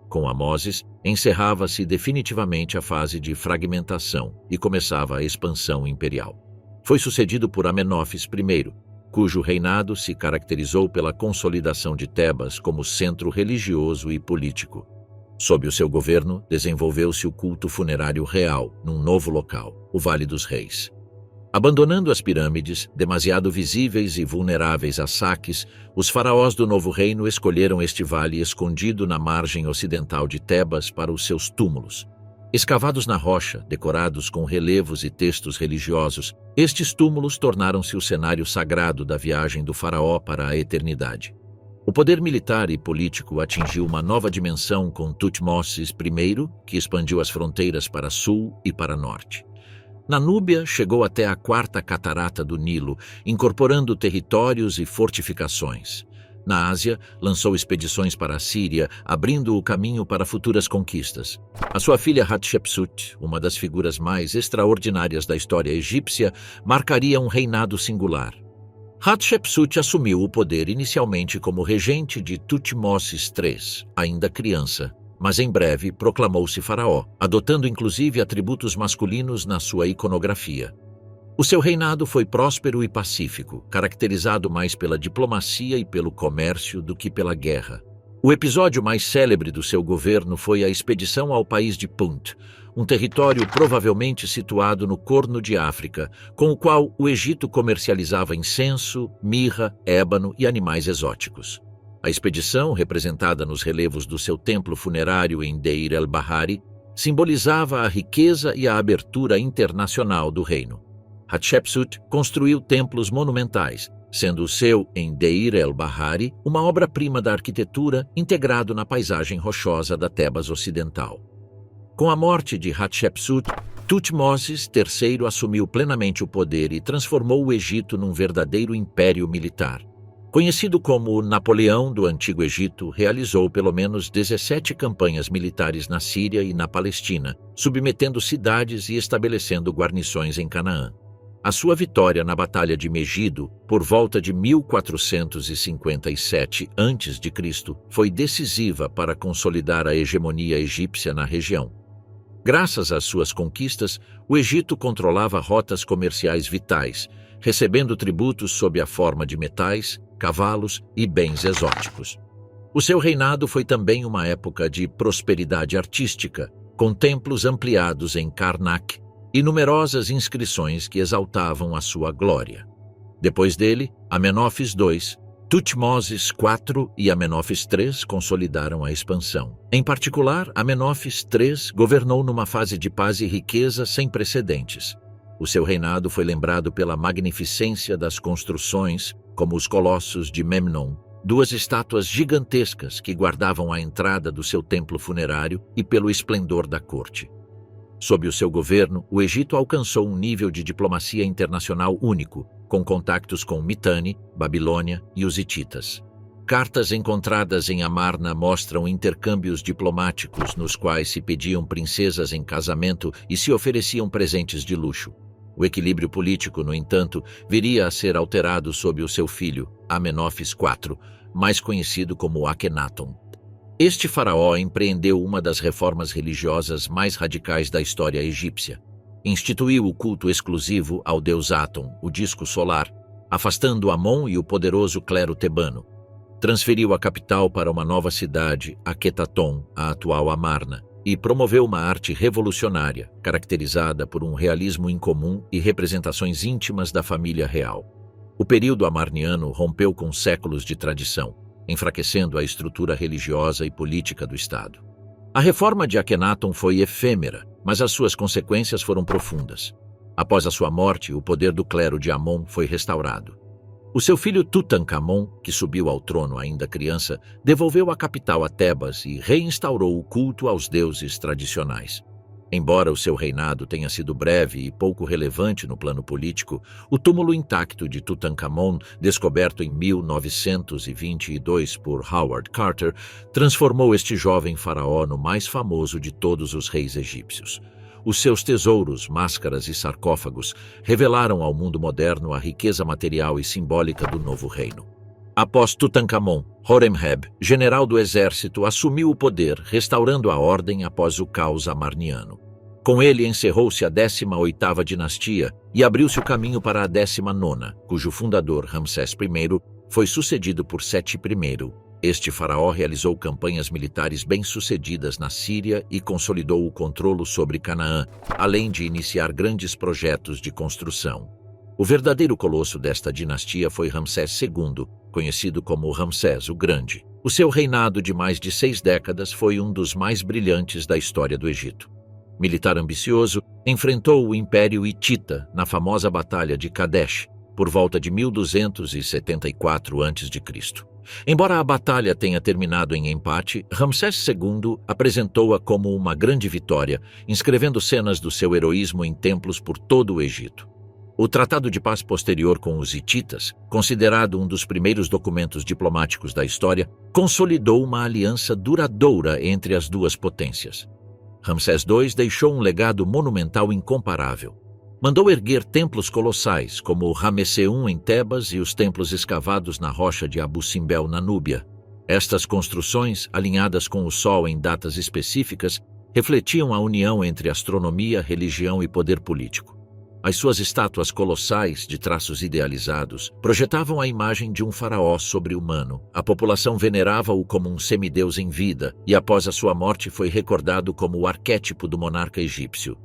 Com Amoses, encerrava-se definitivamente a fase de fragmentação e começava a expansão imperial. Foi sucedido por Amenófis I, cujo reinado se caracterizou pela consolidação de Tebas como centro religioso e político. Sob o seu governo, desenvolveu-se o culto funerário real, num novo local, o Vale dos Reis. Abandonando as pirâmides, demasiado visíveis e vulneráveis a saques, os faraós do Novo Reino escolheram este vale escondido na margem ocidental de Tebas para os seus túmulos. Escavados na rocha, decorados com relevos e textos religiosos, estes túmulos tornaram-se o cenário sagrado da viagem do faraó para a eternidade. O poder militar e político atingiu uma nova dimensão com Tutmosis I, que expandiu as fronteiras para sul e para norte. Na Núbia, chegou até a quarta catarata do Nilo, incorporando territórios e fortificações. Na Ásia, lançou expedições para a Síria, abrindo o caminho para futuras conquistas. A sua filha Hatshepsut, uma das figuras mais extraordinárias da história egípcia, marcaria um reinado singular. Hatshepsut assumiu o poder inicialmente como regente de Tutmosis III, ainda criança, mas em breve proclamou-se faraó, adotando inclusive atributos masculinos na sua iconografia. O seu reinado foi próspero e pacífico, caracterizado mais pela diplomacia e pelo comércio do que pela guerra. O episódio mais célebre do seu governo foi a expedição ao país de Punt, um território provavelmente situado no Corno de África, com o qual o Egito comercializava incenso, mirra, ébano e animais exóticos. A expedição, representada nos relevos do seu templo funerário em Deir el-Bahari, simbolizava a riqueza e a abertura internacional do reino. Hatshepsut construiu templos monumentais, sendo o seu, em Deir el-Bahari, uma obra-prima da arquitetura integrado na paisagem rochosa da Tebas ocidental. Com a morte de Hatshepsut, Tutmosis III assumiu plenamente o poder e transformou o Egito num verdadeiro império militar. Conhecido como Napoleão do Antigo Egito, realizou pelo menos 17 campanhas militares na Síria e na Palestina, submetendo cidades e estabelecendo guarnições em Canaã. A sua vitória na Batalha de Megido, por volta de 1457 a.C., foi decisiva para consolidar a hegemonia egípcia na região. Graças às suas conquistas, o Egito controlava rotas comerciais vitais, recebendo tributos sob a forma de metais, cavalos e bens exóticos. O seu reinado foi também uma época de prosperidade artística, com templos ampliados em Karnak e numerosas inscrições que exaltavam a sua glória. Depois dele, Amenófis II, Tutmoses IV e Amenófis III consolidaram a expansão. Em particular, Amenófis III governou numa fase de paz e riqueza sem precedentes. O seu reinado foi lembrado pela magnificência das construções, como os Colossos de Memnon, duas estátuas gigantescas que guardavam a entrada do seu templo funerário, e pelo esplendor da corte. Sob o seu governo, o Egito alcançou um nível de diplomacia internacional único, com contactos com Mitanni, Babilônia e os hititas. Cartas encontradas em Amarna mostram intercâmbios diplomáticos nos quais se pediam princesas em casamento e se ofereciam presentes de luxo. O equilíbrio político, no entanto, viria a ser alterado sob o seu filho, Amenófis IV, mais conhecido como Akhenaton. Este faraó empreendeu uma das reformas religiosas mais radicais da história egípcia. Instituiu o culto exclusivo ao deus Aton, o disco solar, afastando Amon e o poderoso clero tebano. Transferiu a capital para uma nova cidade, Akhetaton, a atual Amarna, e promoveu uma arte revolucionária, caracterizada por um realismo incomum e representações íntimas da família real. O período amarniano rompeu com séculos de tradição, enfraquecendo a estrutura religiosa e política do Estado. A reforma de Akhenaton foi efêmera, mas as suas consequências foram profundas. Após a sua morte, o poder do clero de Amon foi restaurado. O seu filho Tutankhamon, que subiu ao trono ainda criança, devolveu a capital a Tebas e reinstaurou o culto aos deuses tradicionais. Embora o seu reinado tenha sido breve e pouco relevante no plano político, o túmulo intacto de Tutankhamon, descoberto em 1922 por Howard Carter, transformou este jovem faraó no mais famoso de todos os reis egípcios. Os seus tesouros, máscaras e sarcófagos revelaram ao mundo moderno a riqueza material e simbólica do novo reino. Após Tutankhamon, Horemheb, general do exército, assumiu o poder, restaurando a ordem após o caos amarniano. Com ele encerrou-se a 18ª dinastia e abriu-se o caminho para a 19ª, cujo fundador, Ramsés I, foi sucedido por Seti I. Este faraó realizou campanhas militares bem-sucedidas na Síria e consolidou o controle sobre Canaã, além de iniciar grandes projetos de construção. O verdadeiro colosso desta dinastia foi Ramsés II, conhecido como Ramsés o Grande. O seu reinado de mais de 6 décadas foi um dos mais brilhantes da história do Egito. Militar ambicioso, enfrentou o Império Hitita na famosa Batalha de Kadesh, por volta de 1274 a.C. Embora a batalha tenha terminado em empate, Ramsés II apresentou-a como uma grande vitória, inscrevendo cenas do seu heroísmo em templos por todo o Egito. O Tratado de Paz posterior com os hititas, considerado um dos primeiros documentos diplomáticos da história, consolidou uma aliança duradoura entre as duas potências. Ramsés II deixou um legado monumental incomparável. Mandou erguer templos colossais, como o Ramessê I em Tebas e os templos escavados na rocha de Abu Simbel, na Núbia. Estas construções, alinhadas com o Sol em datas específicas, refletiam a união entre astronomia, religião e poder político. As suas estátuas colossais, de traços idealizados, projetavam a imagem de um faraó sobre-humano. A população venerava-o como um semideus em vida e, após a sua morte, foi recordado como o arquétipo do monarca egípcio.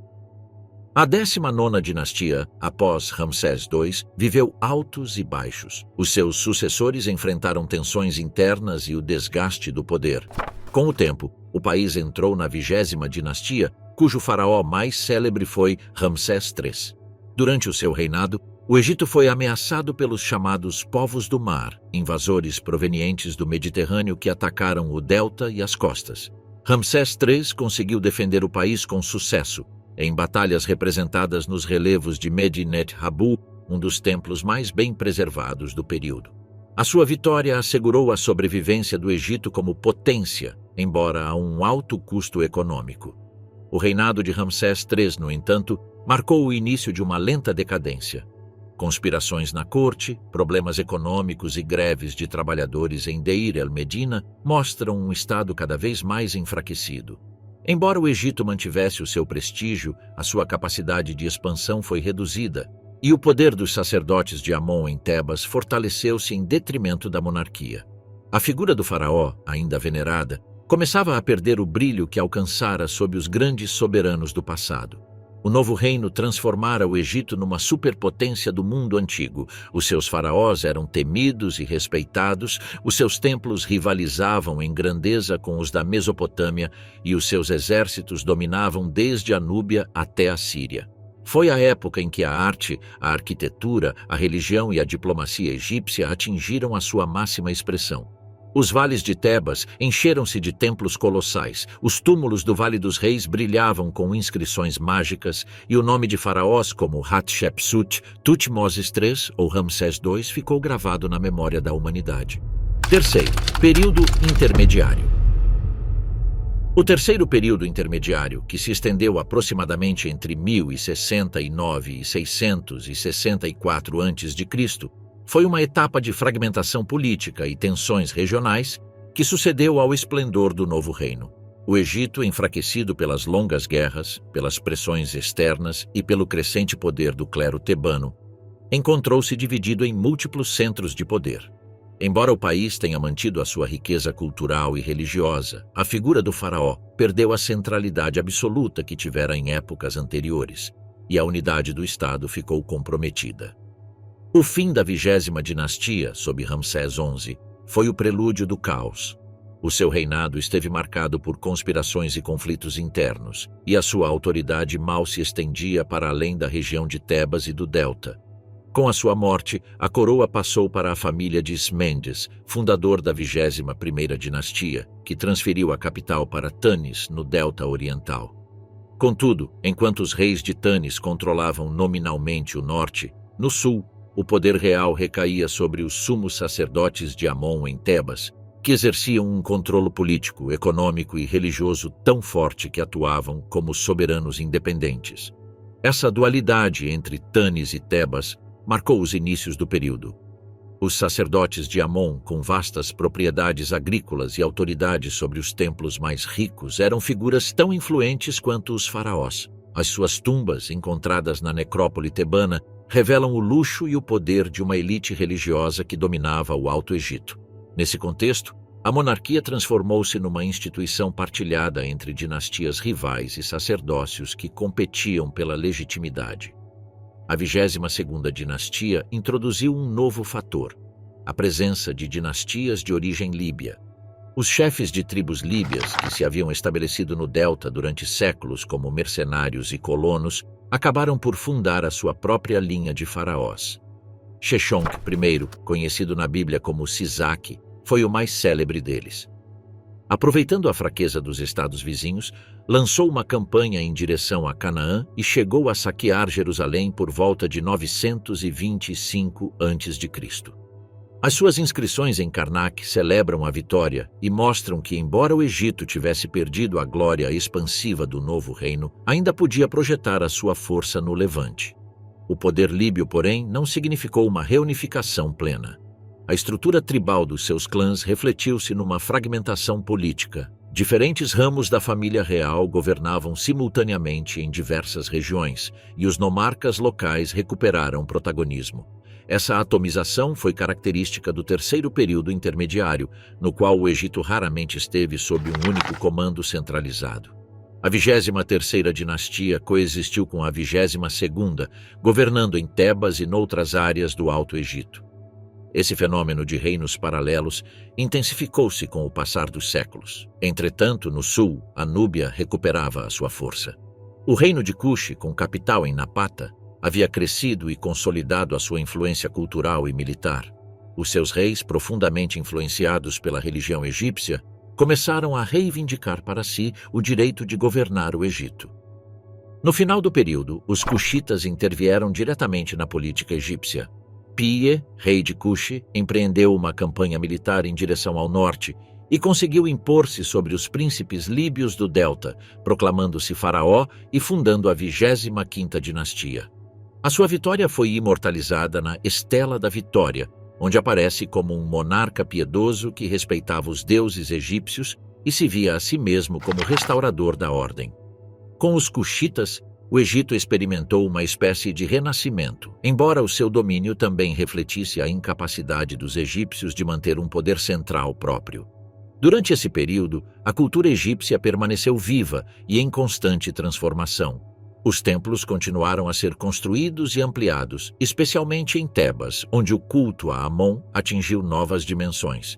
A 19ª dinastia, após Ramsés II, viveu altos e baixos. Os seus sucessores enfrentaram tensões internas e o desgaste do poder. Com o tempo, o país entrou na 20ª dinastia, cujo faraó mais célebre foi Ramsés III. Durante o seu reinado, o Egito foi ameaçado pelos chamados povos do mar, invasores provenientes do Mediterrâneo que atacaram o delta e as costas. Ramsés III conseguiu defender o país com sucesso, em batalhas representadas nos relevos de Medinet Habu, um dos templos mais bem preservados do período. A sua vitória assegurou a sobrevivência do Egito como potência, embora a um alto custo econômico. O reinado de Ramsés III, no entanto, marcou o início de uma lenta decadência. Conspirações na corte, problemas econômicos e greves de trabalhadores em Deir el-Medina mostram um estado cada vez mais enfraquecido. Embora o Egito mantivesse o seu prestígio, a sua capacidade de expansão foi reduzida, e o poder dos sacerdotes de Amon em Tebas fortaleceu-se em detrimento da monarquia. A figura do faraó, ainda venerada, começava a perder o brilho que alcançara sob os grandes soberanos do passado. O novo reino transformara o Egito numa superpotência do mundo antigo. Os seus faraós eram temidos e respeitados, os seus templos rivalizavam em grandeza com os da Mesopotâmia e os seus exércitos dominavam desde a Núbia até a Síria. Foi a época em que a arte, a arquitetura, a religião e a diplomacia egípcia atingiram a sua máxima expressão. Os vales de Tebas encheram-se de templos colossais, os túmulos do Vale dos Reis brilhavam com inscrições mágicas e o nome de faraós como Hatshepsut, Tutmoses III ou Ramsés II ficou gravado na memória da humanidade. Terceiro, período intermediário. O terceiro período intermediário, que se estendeu aproximadamente entre 1069 e 664 a.C., foi uma etapa de fragmentação política e tensões regionais que sucedeu ao esplendor do novo reino. O Egito, enfraquecido pelas longas guerras, pelas pressões externas e pelo crescente poder do clero tebano, encontrou-se dividido em múltiplos centros de poder. Embora o país tenha mantido a sua riqueza cultural e religiosa, a figura do faraó perdeu a centralidade absoluta que tivera em épocas anteriores, e a unidade do Estado ficou comprometida. O fim da 20ª dinastia, sob Ramsés XI, foi o prelúdio do caos. O seu reinado esteve marcado por conspirações e conflitos internos, e a sua autoridade mal se estendia para além da região de Tebas e do Delta. Com a sua morte, a coroa passou para a família de Ismendes, fundador da 21ª dinastia, que transferiu a capital para Tanis, no Delta Oriental. Contudo, enquanto os reis de Tanis controlavam nominalmente o norte, no sul, o poder real recaía sobre os sumos sacerdotes de Amon em Tebas, que exerciam um controle político, econômico e religioso tão forte que atuavam como soberanos independentes. Essa dualidade entre Tanis e Tebas marcou os inícios do período. Os sacerdotes de Amon, com vastas propriedades agrícolas e autoridade sobre os templos mais ricos, eram figuras tão influentes quanto os faraós. As suas tumbas, encontradas na necrópole tebana, revelam o luxo e o poder de uma elite religiosa que dominava o Alto Egito. Nesse contexto, a monarquia transformou-se numa instituição partilhada entre dinastias rivais e sacerdócios que competiam pela legitimidade. A 22ª dinastia introduziu um novo fator: a presença de dinastias de origem líbia. Os chefes de tribos líbias, que se haviam estabelecido no Delta durante séculos como mercenários e colonos, acabaram por fundar a sua própria linha de faraós. Sheshonq I, conhecido na Bíblia como Sisaque, foi o mais célebre deles. Aproveitando a fraqueza dos estados vizinhos, lançou uma campanha em direção a Canaã e chegou a saquear Jerusalém por volta de 925 a.C. As suas inscrições em Karnak celebram a vitória e mostram que, embora o Egito tivesse perdido a glória expansiva do novo reino, ainda podia projetar a sua força no Levante. O poder líbio, porém, não significou uma reunificação plena. A estrutura tribal dos seus clãs refletiu-se numa fragmentação política. Diferentes ramos da família real governavam simultaneamente em diversas regiões, e os nomarcas locais recuperaram protagonismo. Essa atomização foi característica do terceiro período intermediário, no qual o Egito raramente esteve sob um único comando centralizado. A 23ª dinastia coexistiu com a 22ª, governando em Tebas e noutras áreas do Alto Egito. Esse fenômeno de reinos paralelos intensificou-se com o passar dos séculos. Entretanto, no sul, a Núbia recuperava a sua força. O reino de Cuxi, com capital em Napata, havia crescido e consolidado a sua influência cultural e militar. Os seus reis, profundamente influenciados pela religião egípcia, começaram a reivindicar para si o direito de governar o Egito. No final do período, os cuxitas intervieram diretamente na política egípcia. Pie, rei de Cuxi, empreendeu uma campanha militar em direção ao norte e conseguiu impor-se sobre os príncipes líbios do Delta, proclamando-se faraó e fundando a 25ª dinastia. A sua vitória foi imortalizada na Estela da Vitória, onde aparece como um monarca piedoso que respeitava os deuses egípcios e se via a si mesmo como restaurador da ordem. Com os cuxitas, o Egito experimentou uma espécie de renascimento, embora o seu domínio também refletisse a incapacidade dos egípcios de manter um poder central próprio. Durante esse período, a cultura egípcia permaneceu viva e em constante transformação. Os templos continuaram a ser construídos e ampliados, especialmente em Tebas, onde o culto a Amon atingiu novas dimensões.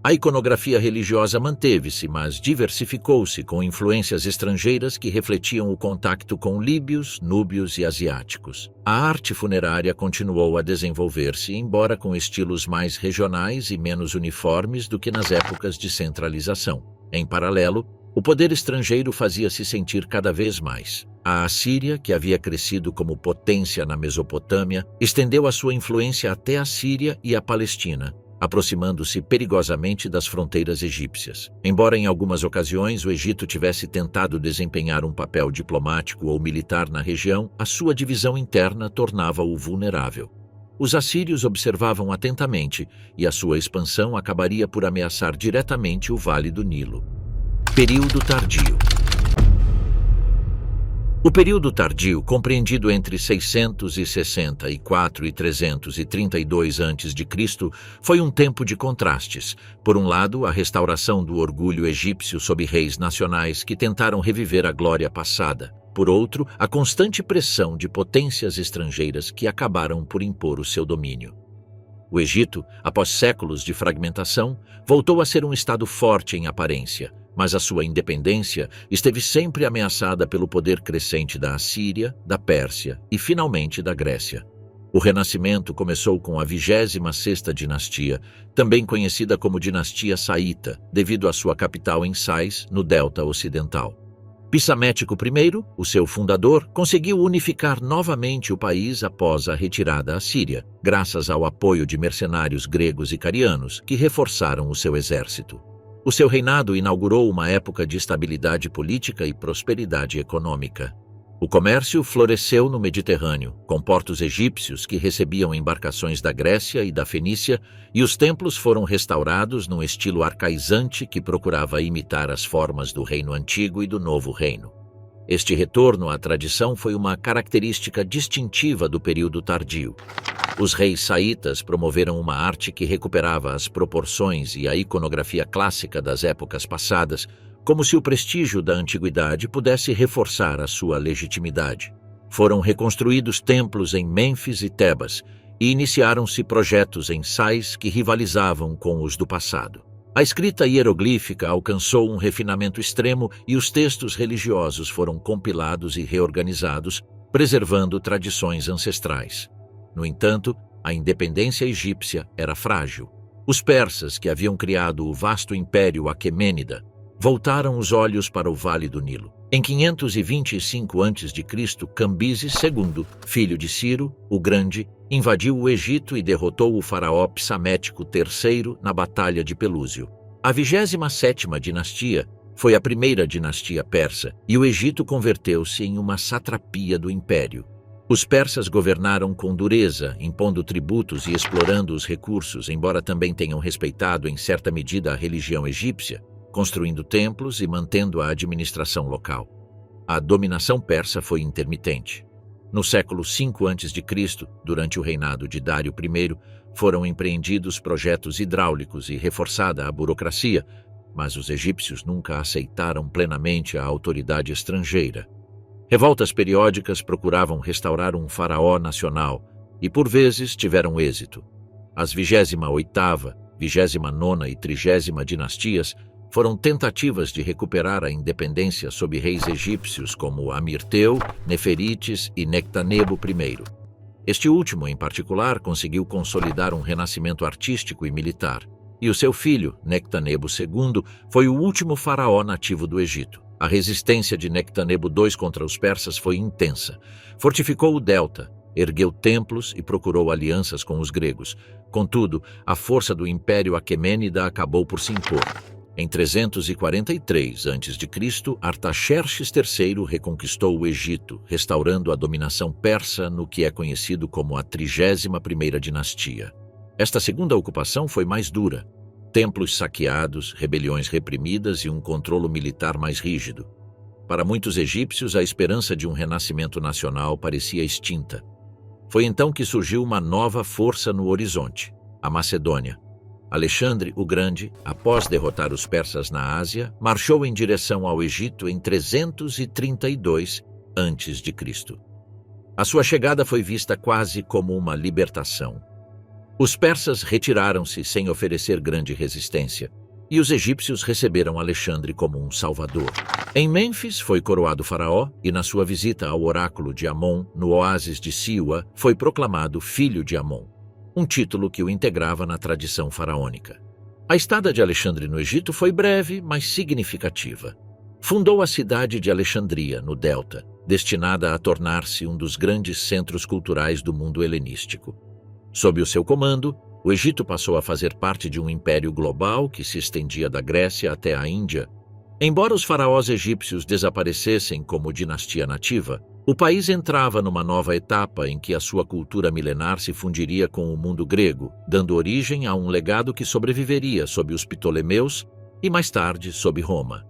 A iconografia religiosa manteve-se, mas diversificou-se com influências estrangeiras que refletiam o contacto com líbios, núbios e asiáticos. A arte funerária continuou a desenvolver-se, embora com estilos mais regionais e menos uniformes do que nas épocas de centralização. Em paralelo, o poder estrangeiro fazia-se sentir cada vez mais. A Assíria, que havia crescido como potência na Mesopotâmia, estendeu a sua influência até a Síria e a Palestina, aproximando-se perigosamente das fronteiras egípcias. Embora em algumas ocasiões o Egito tivesse tentado desempenhar um papel diplomático ou militar na região, a sua divisão interna tornava-o vulnerável. Os assírios observavam atentamente e a sua expansão acabaria por ameaçar diretamente o Vale do Nilo. Período tardio. O período tardio, compreendido entre 664 e 332 a.C., foi um tempo de contrastes. Por um lado, a restauração do orgulho egípcio sob reis nacionais que tentaram reviver a glória passada. Por outro, a constante pressão de potências estrangeiras que acabaram por impor o seu domínio. O Egito, após séculos de fragmentação, voltou a ser um estado forte em aparência, mas a sua independência esteve sempre ameaçada pelo poder crescente da Assíria, da Pérsia e, finalmente, da Grécia. O Renascimento começou com a 26ª dinastia, também conhecida como Dinastia Saíta, devido à sua capital em Sais, no Delta Ocidental. Psamético I, o seu fundador, conseguiu unificar novamente o país após a retirada assíria, graças ao apoio de mercenários gregos e carianos, que reforçaram o seu exército. O seu reinado inaugurou uma época de estabilidade política e prosperidade econômica. O comércio floresceu no Mediterrâneo, com portos egípcios que recebiam embarcações da Grécia e da Fenícia, e os templos foram restaurados num estilo arcaizante que procurava imitar as formas do Reino Antigo e do Novo Reino. Este retorno à tradição foi uma característica distintiva do período tardio. Os reis saítas promoveram uma arte que recuperava as proporções e a iconografia clássica das épocas passadas, como se o prestígio da antiguidade pudesse reforçar a sua legitimidade. Foram reconstruídos templos em Mênfis e Tebas, e iniciaram-se projetos em Sais que rivalizavam com os do passado. A escrita hieroglífica alcançou um refinamento extremo e os textos religiosos foram compilados e reorganizados, preservando tradições ancestrais. No entanto, a independência egípcia era frágil. Os persas, que haviam criado o vasto império aquemênida, voltaram os olhos para o Vale do Nilo. Em 525 a.C., Cambises II, filho de Ciro, o Grande, invadiu o Egito e derrotou o faraó Psamético III na Batalha de Pelúsio. A 27ª dinastia foi a primeira dinastia persa e o Egito converteu-se em uma satrapia do império. Os persas governaram com dureza, impondo tributos e explorando os recursos, embora também tenham respeitado em certa medida a religião egípcia, construindo templos e mantendo a administração local. A dominação persa foi intermitente. No século V a.C., durante o reinado de Dário I, foram empreendidos projetos hidráulicos e reforçada a burocracia, mas os egípcios nunca aceitaram plenamente a autoridade estrangeira. Revoltas periódicas procuravam restaurar um faraó nacional e, por vezes, tiveram êxito. As 28ª, 29ª e 30ª dinastias foram tentativas de recuperar a independência sob reis egípcios como Amirteu, Neferites e Nectanebo I. Este último, em particular, conseguiu consolidar um renascimento artístico e militar, e o seu filho, Nectanebo II, foi o último faraó nativo do Egito. A resistência de Nectanebo II contra os persas foi intensa. Fortificou o delta, ergueu templos e procurou alianças com os gregos. Contudo, a força do Império Aquemênida acabou por se impor. Em 343 a.C., Artaxerxes III reconquistou o Egito, restaurando a dominação persa no que é conhecido como a 31ª dinastia. Esta segunda ocupação foi mais dura. Templos saqueados, rebeliões reprimidas e um controle militar mais rígido. Para muitos egípcios, a esperança de um renascimento nacional parecia extinta. Foi então que surgiu uma nova força no horizonte, a Macedônia. Alexandre o Grande, após derrotar os persas na Ásia, marchou em direção ao Egito em 332, a.C. A sua chegada foi vista quase como uma libertação. Os persas retiraram-se sem oferecer grande resistência, e os egípcios receberam Alexandre como um salvador. Em Mênfis foi coroado faraó e, na sua visita ao oráculo de Amon, no oásis de Siwa, foi proclamado filho de Amon, um título que o integrava na tradição faraônica. A estada de Alexandre no Egito foi breve, mas significativa. Fundou a cidade de Alexandria, no Delta, destinada a tornar-se um dos grandes centros culturais do mundo helenístico. Sob o seu comando, o Egito passou a fazer parte de um império global que se estendia da Grécia até a Índia. Embora os faraós egípcios desaparecessem como dinastia nativa, o país entrava numa nova etapa em que a sua cultura milenar se fundiria com o mundo grego, dando origem a um legado que sobreviveria sob os Ptolemeus e mais tarde sob Roma.